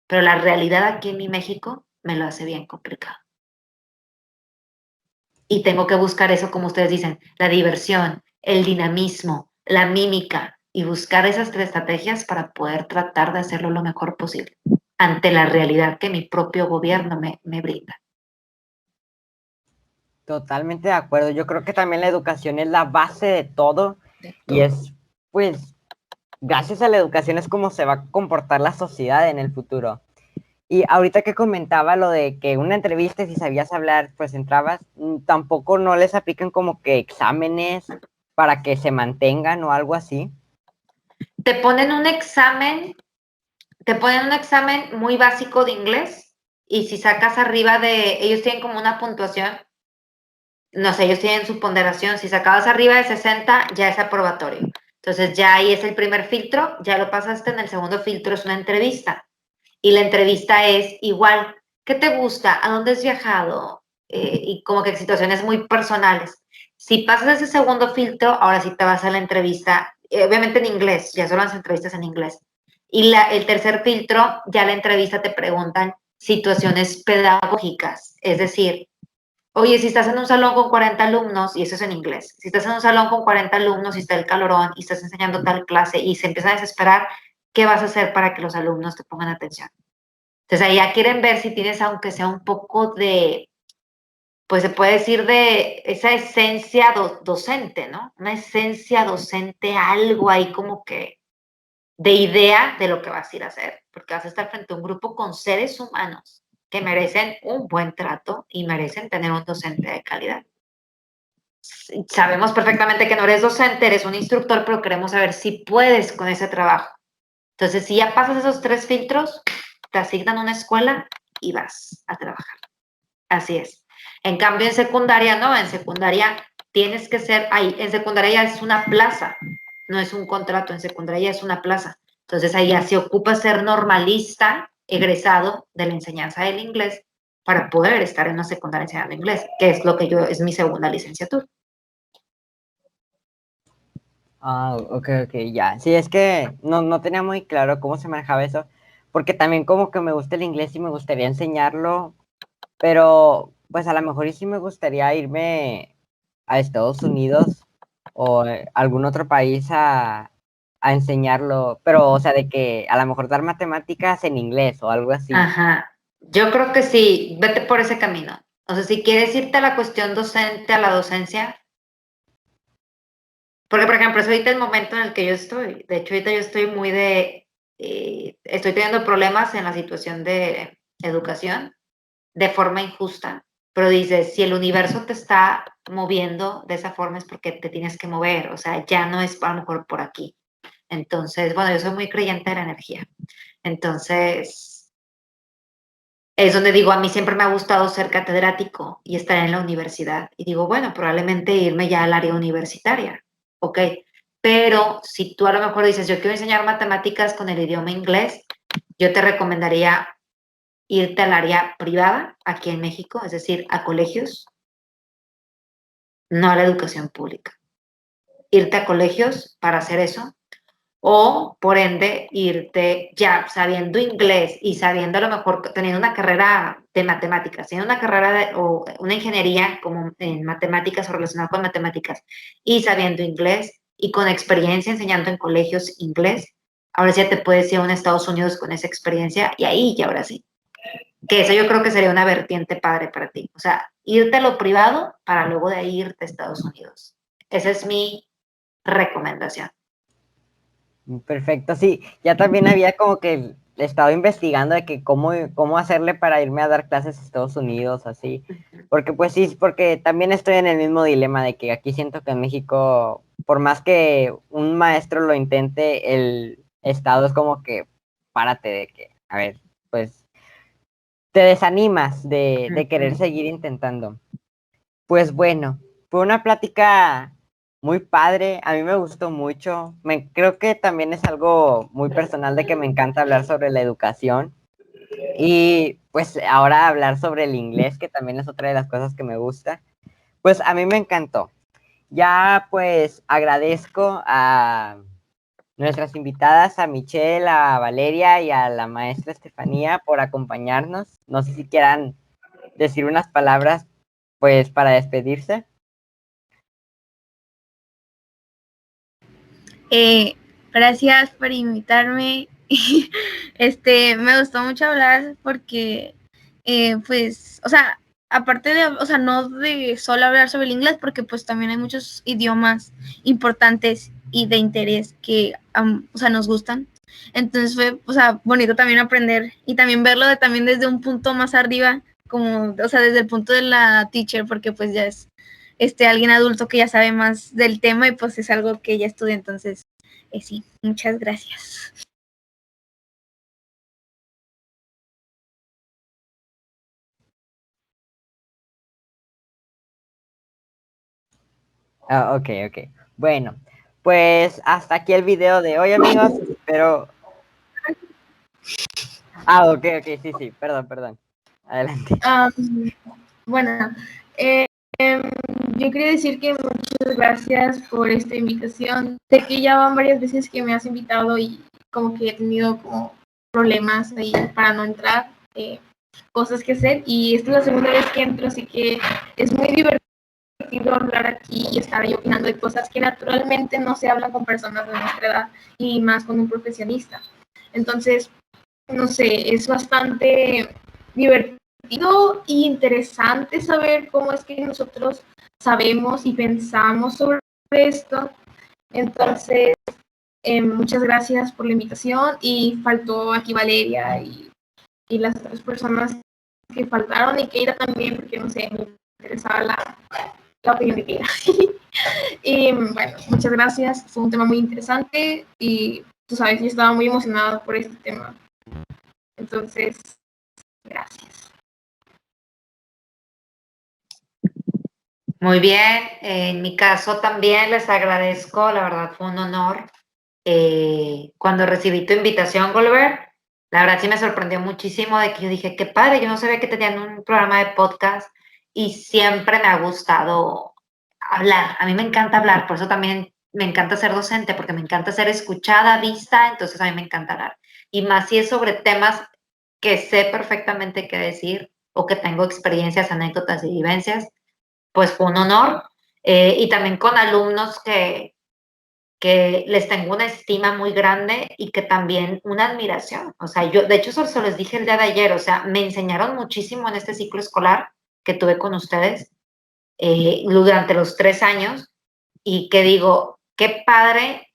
pero la realidad aquí en mi México me lo hace bien complicado. Y tengo que buscar eso, como ustedes dicen, la diversión, el dinamismo, la mímica, y buscar esas tres estrategias para poder tratar de hacerlo lo mejor posible ante la realidad que mi propio gobierno me brinda. Totalmente de acuerdo. Yo creo que también la educación es la base de todo y es, pues, gracias a la educación es como se va a comportar la sociedad en el futuro. Y ahorita que comentaba lo de que una entrevista, si sabías hablar, pues entrabas, tampoco no les aplican como que exámenes para que se mantengan o algo así. Te ponen un examen muy básico de inglés y si sacas arriba ellos tienen como una puntuación, no sé, ellos tienen su ponderación, si sacabas arriba de 60 ya es aprobatorio. Entonces ya ahí es el primer filtro, ya lo pasaste, en el segundo filtro es una entrevista. Y la entrevista es igual, ¿qué te gusta? ¿A dónde has viajado? Y como que situaciones muy personales. Si pasas ese segundo filtro, ahora sí te vas a la entrevista, obviamente en inglés, ya son las entrevistas en inglés. Y el tercer filtro, ya la entrevista te preguntan situaciones pedagógicas, es decir, oye, si estás en un salón con 40 alumnos, y eso es en inglés, si estás en un salón con 40 alumnos y está el calorón y estás enseñando tal clase y se empieza a desesperar, ¿qué vas a hacer para que los alumnos te pongan atención? Entonces, ahí ya quieren ver si tienes, aunque sea un poco de, pues se puede decir de esa esencia docente, ¿no? Una esencia docente, algo ahí como que de idea de lo que vas a ir a hacer, porque vas a estar frente a un grupo con seres humanos que merecen un buen trato y merecen tener un docente de calidad. Sabemos perfectamente que no eres docente, eres un instructor, pero queremos saber si puedes con ese trabajo. Entonces, si ya pasas esos 3 filtros, te asignan una escuela y vas a trabajar. Así es. En cambio, en secundaria, no, en secundaria tienes que ser, ahí, en secundaria ya es una plaza, no es un contrato, en secundaria ya es una plaza. Entonces, ahí ya se ocupa ser normalista, egresado de la enseñanza del inglés, para poder estar en una secundaria enseñando inglés, que es lo que es mi segunda licenciatura. Ah, ok, ya. Sí, es que no tenía muy claro cómo se manejaba eso, porque también como que me gusta el inglés y me gustaría enseñarlo, pero pues a lo mejor y sí me gustaría irme a Estados Unidos o algún otro país a enseñarlo, pero o sea, de que a lo mejor dar matemáticas en inglés o algo así. Ajá. Yo creo que sí, vete por ese camino. O sea, si quieres irte a la cuestión docente, a la docencia, porque, por ejemplo, es ahorita el momento en el que yo estoy. De hecho, ahorita yo estoy muy estoy teniendo problemas en la situación de educación de forma injusta. Pero dices, si el universo te está moviendo de esa forma es porque te tienes que mover. O sea, ya no es a lo mejor por aquí. Entonces, bueno, yo soy muy creyente de la energía. Entonces, es donde digo, a mí siempre me ha gustado ser catedrático y estar en la universidad. Y digo, bueno, probablemente irme ya al área universitaria. Ok, pero si tú a lo mejor dices, yo quiero enseñar matemáticas con el idioma inglés, yo te recomendaría irte al área privada aquí en México, es decir, a colegios, no a la educación pública. Irte a colegios para hacer eso, o por ende irte ya sabiendo inglés y sabiendo a lo mejor teniendo una carrera de matemáticas, teniendo una carrera o una ingeniería como en matemáticas o relacionada con matemáticas y sabiendo inglés y con experiencia enseñando en colegios inglés, ahora sí ya te puedes ir a Estados Unidos con esa experiencia y ahí ya ahora sí. Que eso yo creo que sería una vertiente padre para ti. O sea, irte a lo privado para luego de ahí irte a Estados Unidos. Esa es mi recomendación. Perfecto, sí. Ya también había como que estado investigando de que cómo hacerle para irme a dar clases a Estados Unidos, así. Porque pues sí, porque también estoy en el mismo dilema de que aquí siento que en México, por más que un maestro lo intente, el Estado es como que párate de que, a ver, pues te desanimas de querer seguir intentando. Pues bueno, fue una plática muy padre, a mí me gustó mucho, creo que también es algo muy personal de que me encanta hablar sobre la educación y pues ahora hablar sobre el inglés, que también es otra de las cosas que me gusta, pues a mí me encantó. Ya pues agradezco a nuestras invitadas, a Michelle, a Valeria y a la maestra Estefanía por acompañarnos. No sé si quieran decir unas palabras pues para despedirse. Gracias por invitarme. Me gustó mucho hablar porque, pues, o sea, aparte de, o sea, no de solo hablar sobre el inglés, porque pues también hay muchos idiomas importantes y de interés que, o sea, nos gustan. Entonces fue, o sea, bonito también aprender y también verlo también desde un punto más arriba, como, o sea, desde el punto de la teacher, porque pues ya es alguien adulto que ya sabe más del tema y pues es algo que ella estudia, entonces sí, muchas gracias. Ok. Bueno, pues hasta aquí el video de hoy, amigos. Espero. Ok, sí, perdón. Adelante. Bueno, yo quería decir que muchas gracias por esta invitación. Sé que ya van varias veces que me has invitado y como que he tenido como problemas ahí para no entrar, cosas que hacer, y esta es la segunda vez que entro, así que es muy divertido hablar aquí y estar ahí opinando de cosas que naturalmente no se hablan con personas de nuestra edad y más con un profesionista. Entonces, no sé, es bastante divertido e interesante saber cómo es que nosotros sabemos y pensamos sobre esto. Entonces, muchas gracias por la invitación, y faltó aquí Valeria y las otras personas que faltaron, y Keira también, porque no sé, me interesaba la opinión de Keira. Y bueno, muchas gracias, fue un tema muy interesante y tú sabes, yo estaba muy emocionada por este tema. Entonces, gracias. Muy bien, en mi caso también les agradezco, la verdad fue un honor. Cuando recibí tu invitación, Golver, la verdad sí me sorprendió muchísimo de que yo dije, qué padre, yo no sabía que tenían un programa de podcast y siempre me ha gustado hablar. A mí me encanta hablar, por eso también me encanta ser docente, porque me encanta ser escuchada, vista, entonces a mí me encanta hablar. Y más si es sobre temas que sé perfectamente qué decir o que tengo experiencias, anécdotas y vivencias, pues fue un honor. Y también con alumnos que les tengo una estima muy grande y que también una admiración. O sea, yo, de hecho, eso se los dije el día de ayer, o sea, me enseñaron muchísimo en este ciclo escolar que tuve con ustedes durante los 3 años, y que digo, qué padre,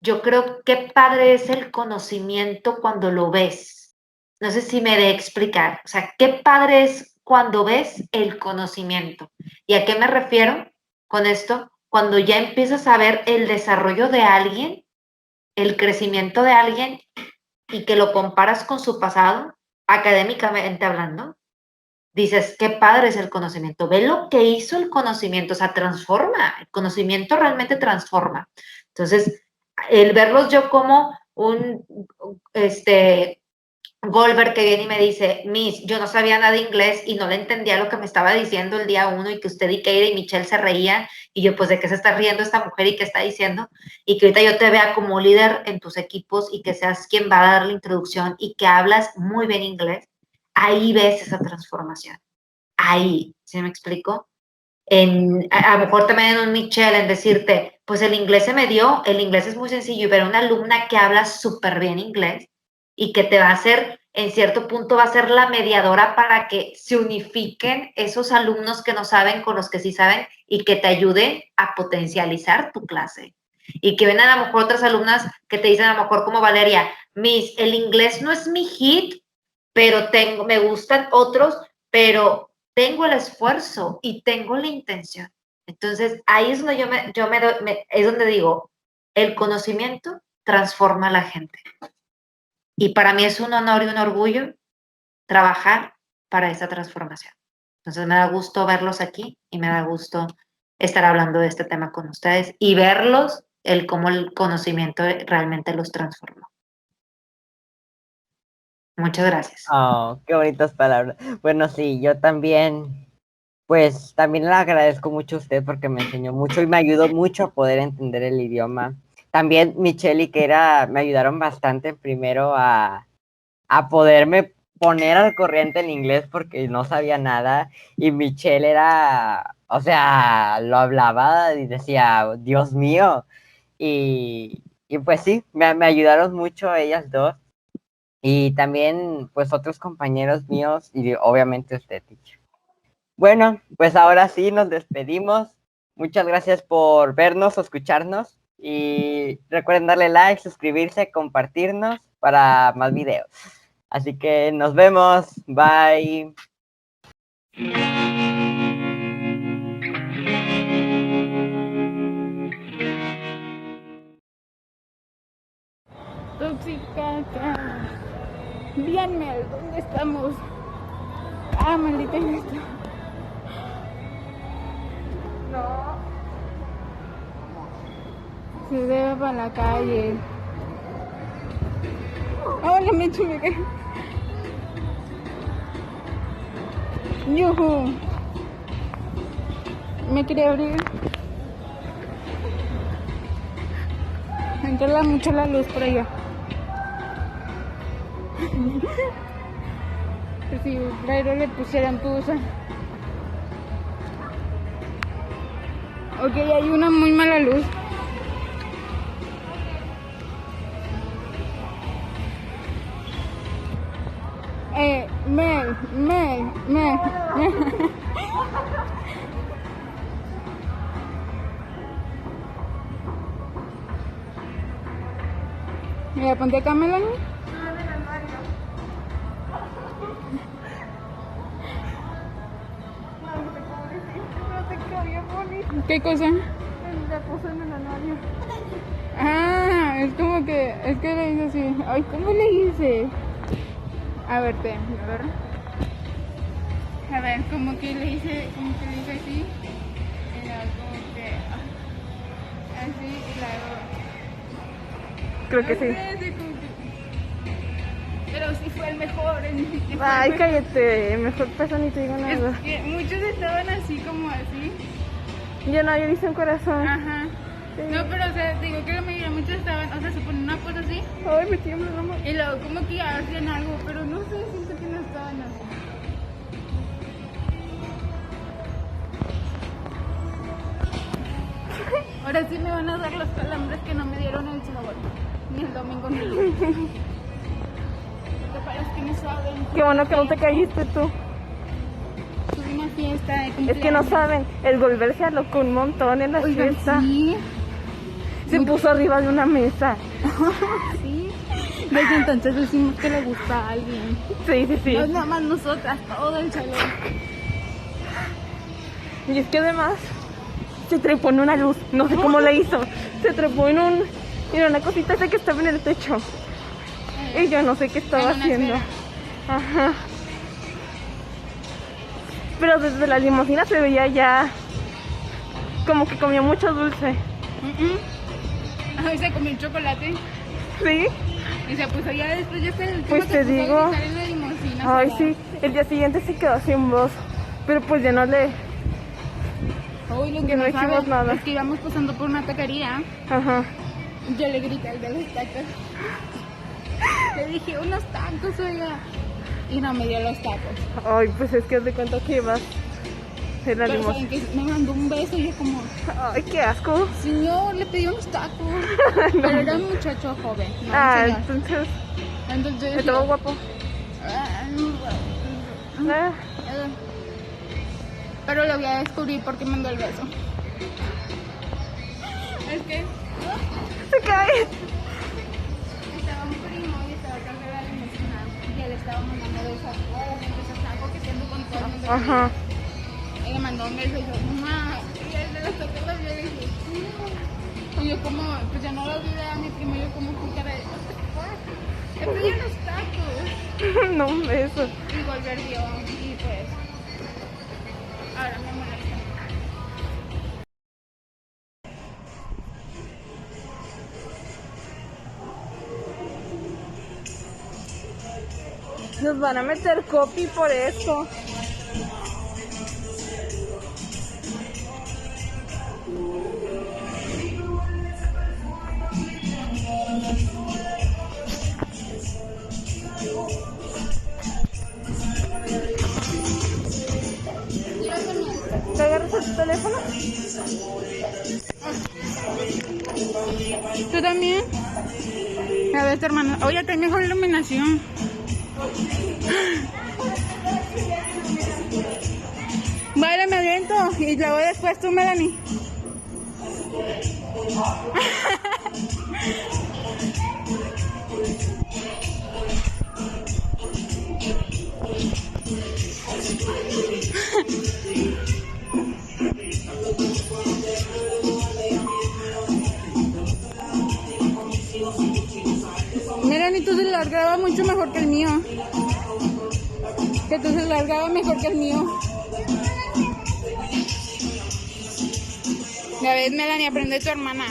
yo creo qué padre es el conocimiento cuando lo ves. No sé si me de explicar, o sea, qué padre es cuando ves el conocimiento. ¿Y a qué me refiero con esto? Cuando ya empiezas a ver el desarrollo de alguien, el crecimiento de alguien, y que lo comparas con su pasado, académicamente hablando, dices, qué padre es el conocimiento. Ve lo que hizo el conocimiento, o sea, transforma. El conocimiento realmente transforma. Entonces, el verlos yo como un, Goldberg que viene y me dice, Miss, yo no sabía nada de inglés y no le entendía lo que me estaba diciendo el día 1, y que usted y Keira y Michelle se reían, y yo, pues, ¿de qué se está riendo esta mujer y qué está diciendo? Y que ahorita yo te vea como líder en tus equipos y que seas quien va a dar la introducción y que hablas muy bien inglés, ahí ves esa transformación. Ahí, ¿sí me explico? A lo mejor también en un Michelle, en decirte, pues el inglés se me dio, el inglés es muy sencillo, y ver a una alumna que habla súper bien inglés y que te va a hacer, en cierto punto, va a ser la mediadora para que se unifiquen esos alumnos que no saben con los que sí saben, y que te ayude a potencializar tu clase. Y que ven a lo mejor otras alumnas que te dicen, a lo mejor como Valeria, Miss, el inglés no es mi hit, pero me gustan otros, pero tengo el esfuerzo y tengo la intención. Entonces, ahí es donde es donde digo, el conocimiento transforma a la gente. Y para mí es un honor y un orgullo trabajar para esa transformación. Entonces, me da gusto verlos aquí y me da gusto estar hablando de este tema con ustedes y verlos, cómo el conocimiento realmente los transformó. Muchas gracias. Oh, qué bonitas palabras. Bueno, sí, yo también, pues también le agradezco mucho a usted porque me enseñó mucho y me ayudó mucho a poder entender el idioma. También Michelle y Keira me ayudaron bastante primero a poderme poner al corriente en inglés porque no sabía nada, y Michelle era, o sea, lo hablaba y decía, Dios mío, y pues sí, me ayudaron mucho ellas dos. Y también, pues, otros compañeros míos y obviamente usted, teacher. Bueno, pues ahora sí nos despedimos. Muchas gracias por vernos o escucharnos. Y recuerden darle like, suscribirse, compartirnos para más videos. Así que nos vemos. Bye. Toxicaca. Bien, Mel, ¿dónde estamos? Ah, maldita esto. No. Se debe para la calle. Hola, me chumequé. Yuhu. Me quería abrir. Entra mucho la luz por allá. Si Brairo le pusieran tusa. Ok, hay una muy mala luz. Mel. Mira, ponte acá, Melanie. ¿Qué cosa? La puso en el anuario. Ah, es que le hice así. Ay, ¿cómo le hice? A ver, a ver, como que le hice así. Y luego como que así y luego. Creo que sí. Así como que- Pero sí fue el mejor. Ay, cállate. Mejor pasa ni te digo nada. Es que muchos estaban así como así. Yo no, yo hice un corazón. Ajá. Sí. No, pero o sea, digo que la mayoría, muchos estaban, o sea, se ponen una cosa así. Ay, me tiembla la mano. Y luego como que ya hacían algo, pero no sé, siento que no estaban así. Ahora sí me van a dar los calambres que no me dieron el sábado, ni el domingo ni el lunes. Porque para los que no saben. Qué bueno que no te caíste tú. Tuve una fiesta de cumpleaños. Es que no saben, el Golver se alocó un montón en la Oigan, fiesta. sí. Se puso arriba de una mesa. Sí. Desde entonces decimos que le gusta a alguien. Sí. No es nada más nosotras, todo el salón. Y es que además se trepó en una luz. No sé cómo le hizo. Se trepó en una cosita esa que estaba en el techo. Y yo no sé qué estaba En una haciendo. esfera. Ajá. Pero desde la limusina se veía ya como que comió mucho dulce. Ay, se comió el chocolate Sí. y se puso ya después, ya se Pues se te puso a digo. gritar en la limusina, Ay, sola. sí. El día siguiente se quedó sin voz. Pero pues ya no le... Uy, lo que Ya no no dijimos sabes nada. es que íbamos pasando por una taquería. Ajá. Yo le grité al de los tacos. Le dije, unos tacos, oiga. Y no me dio los tacos. Ay, pues es que haz de cuenta que ibas en la Pero saben limusina. que me mandó un beso y yo como, Ay, qué asco. señor, le pedí unos tacos. Pero era un muchacho joven, no un Ah, señor. entonces Entonces estaba yo, guapo. Ah, pero lo voy a descubrir porque me mandó el beso. Es que se cae. estaba un primo y estaba atrás de la limusina y él estaba mandando besos. Obviamente se estaba coqueteando con todo el mundo. Ajá. Y le mandó un beso y yo, mamá. Y él de los tacos lo vio y dije, no. Y yo como, pues ya no lo olvidé a mi primo, yo como con cara de, what the fuck. Le pedí unos tacos. No, un beso. Y volver vio y pues, ahora me molesta. Nos van a meter copy por esto. ¿Te agarras el teléfono? ¿Tú también? A ver, hermano. Oye, ten mejor iluminación. Vale, me aviento. Y luego después tú, Melanie. Miren, y tu celular graba mucho mejor que el mío. Que tu celular graba mejor que el mío. Ya ves, Melanie, aprende tu hermana.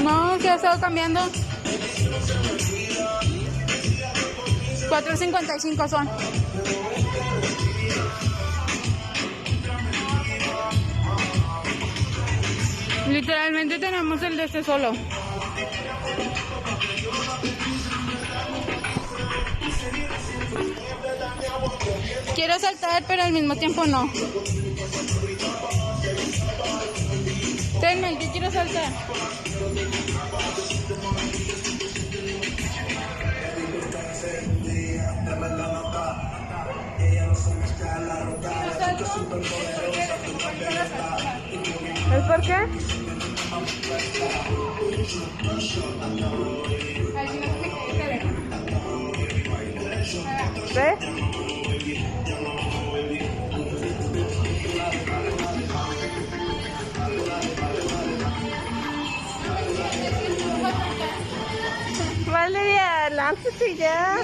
No, se ha estado cambiando. 4.55 son. Literalmente tenemos el de este solo. Quiero saltar, pero al mismo tiempo no. Tenme, que quiero saltar. ¿Es por qué? ¿Ves? Valeria, lánzate ya.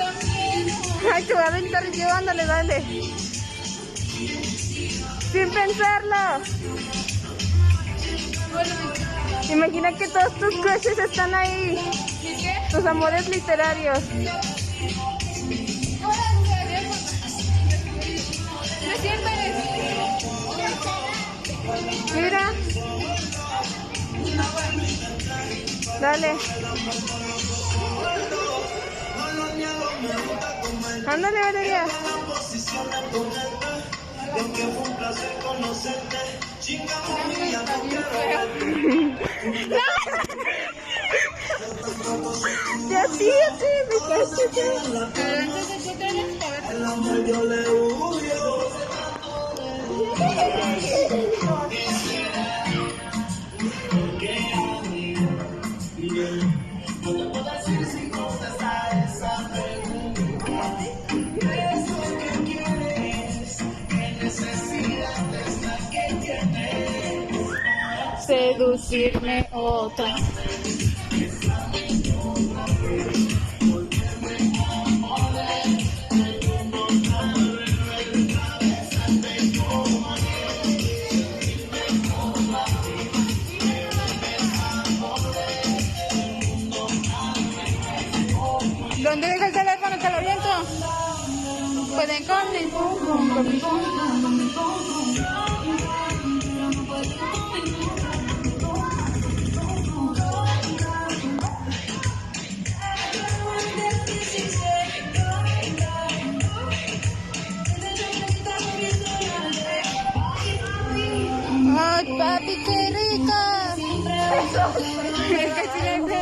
Ay, te voy a aventar yo, ándale, dale. Sin pensarlo. Imagina que todos tus crushes están ahí. Tus amores literarios. Mira. Dale. Ándale, Valeria. Ya síguete, me cachaste. Seducirme otra. ¿Dónde deja el teléfono? ¿Te lo aviento? Pueden comer. ¡Ay, papi, qué rica! Es que silencio.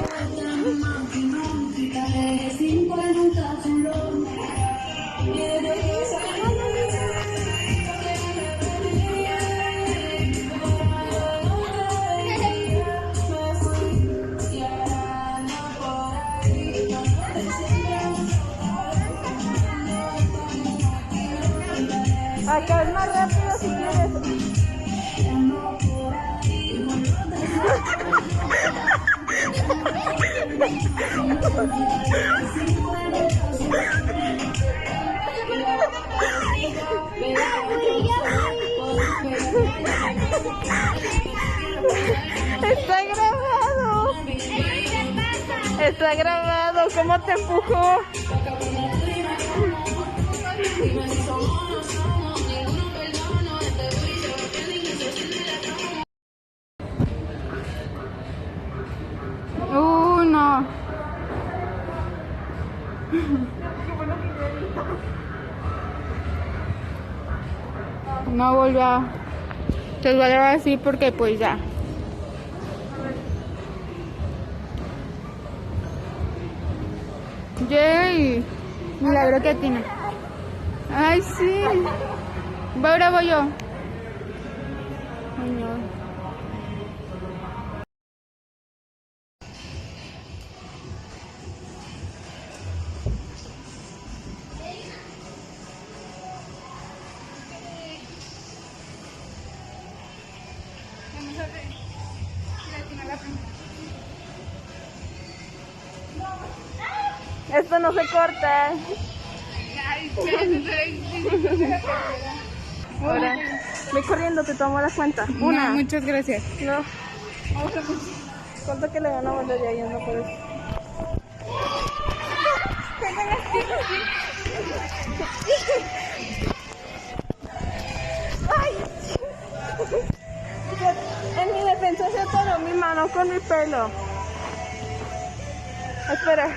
Acá es más rápido si quieres. Está grabado. Está grabado. ¿Cómo te empujó? no volvió a... Se los voy a grabar así porque pues ya. Yay, milagro que tiene. Ay, sí. Ahora voy yo. Ay, no. Vamos a ver. Esto no se corta. Ahora, ve corriendo, te tomo la cuenta. Una. No, muchas gracias. No. ¿Cuánto que le van a mandar ya yendo por eso? ¡Ay! En mi defensa se atoró mi mano con mi pelo. Espera.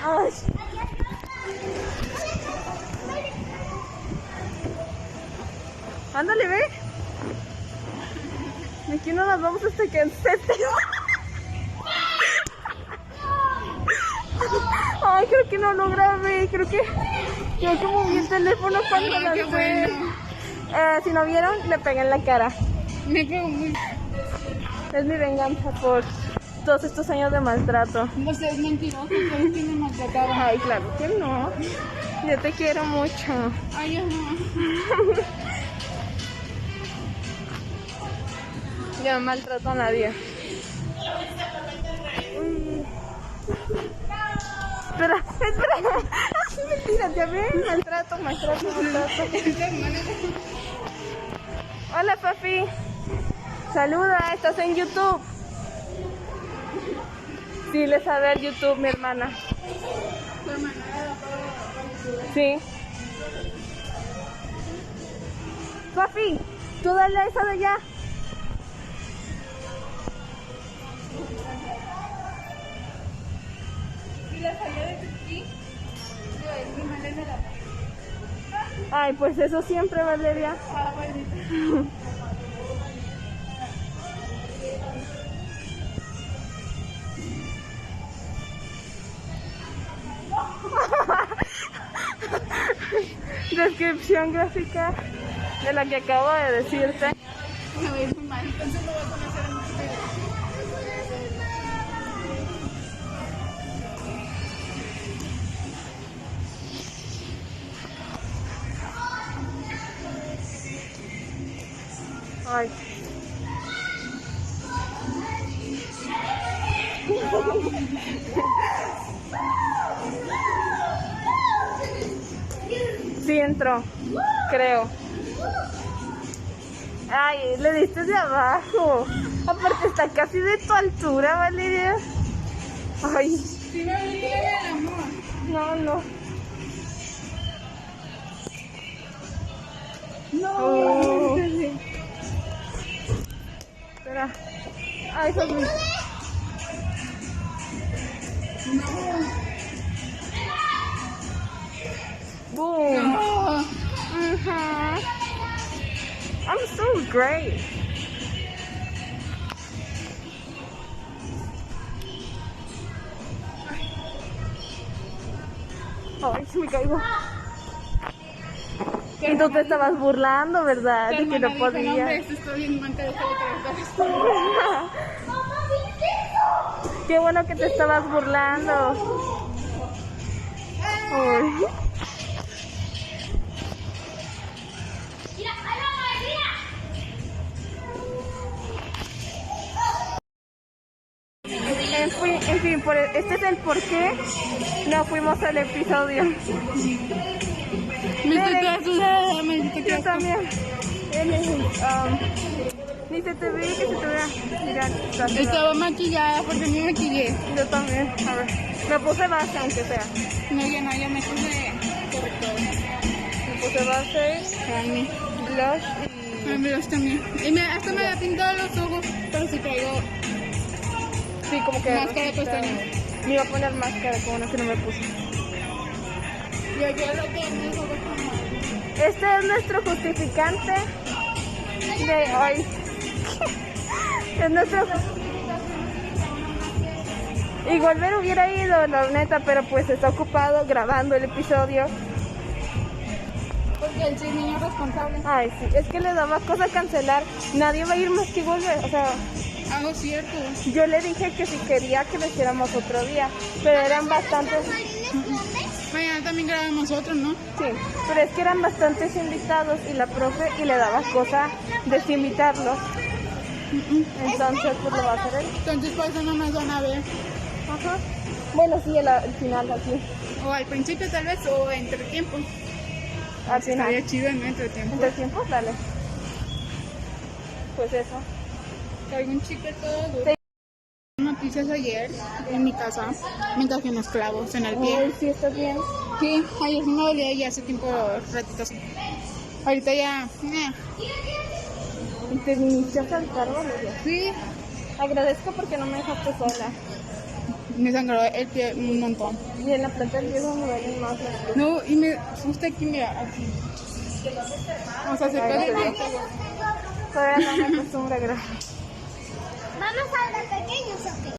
Ay. Ándale, ve. Aquí no nos vamos hasta que encete. Ay, creo que no lo grabé. Creo que moví el teléfono cuando Ay, qué lancé. bueno. Si no vieron, le pegué en la cara. Me pegó muy... Es mi venganza por todos estos años de maltrato. No sé, es mentiroso, pero sí me maltrataron. Ay, claro que no. Yo te quiero mucho. Ay, yo no. Yo no maltrato a nadie. Espera. Mentira, ya ven. Maltrato. Hola, papi. Saluda, estás en YouTube. Sí, le sabe al YouTube, mi hermana. Sí. Papi, tú dale a esa de allá. Ay, pues eso siempre, Valeria. Descripción gráfica de la que acabo de decirte. Me voy muy mal, entonces lo voy a conocer en un video. Ay. Sí entró, creo. Ay, le diste de abajo. Aparte está casi de tu altura, Valeria. Ay, Sí, me olvidé del amor. no. No, Oh. Espera. Ay, Sofi. Boom. no. I'm so great. Ay, se me caigo. Y tú te estabas burlando, ¿verdad? De que no Hermana dijo, no, hombre, podía. esto está bien manca, déjalo trabajar. Qué bueno que te estabas burlando. Ay. En fin, este es el por qué no fuimos al episodio. Me estoy toda sudada, me estoy Yo también. Ni se te ve, que se te vea. Mira, está sudada. Estaba maquillada porque me maquillé. Yo también. A ver. Me puse base, aunque sea. No, ya me puse corrector. Me puse base, Para mí. blush A mí los también. Y hasta me había pintado los ojos, pero sí traigo Sí, como que... máscara de pestañas. Me iba a poner máscara, como una que no me puse. Yo quiero que mis ojos como... Este es nuestro justificante de hoy. Es nuestro... Y Golver hubiera ido, la neta, pero pues está ocupado grabando el episodio. Porque él sí es niño responsable. Ay, sí, es que le daba cosa cancelar. Nadie va a ir más que Golver. O sea, Algo cierto. yo le dije que si quería que lo hiciéramos otro día, pero eran bastantes... Mañana también grabamos otro, ¿no? Sí, pero es que eran bastantes invitados y la profe y le daba cosa desinvitarlos. Entonces, pues lo va a hacer él. Entonces por eso no nos van a ver. Ajá. Bueno, sí, el final, así. O al principio tal vez, o entre tiempos. Al final. Estaría chido en entre tiempos. ¿Entre tiempos? Dale. Pues eso. Traigo un chicle todo duro. Noticias ayer en mi casa me traje unos clavos en el pie. Ay, sí, estás bien. Sí, ayer sí me dolía y hace tiempo ratitos. Ahorita ya... Y te viniste a saltar, Valeria. Sí, Agradezco porque no me dejaste sola. me sangró el pie un montón. Y en la planta del viejo me duelen más las cosas. No, y me justo aquí, mira, aquí. O sea, se Ay, puede qué ver. bien. Todavía no me acostumbro a grabar. Vamos a los pequeños, ¿o qué?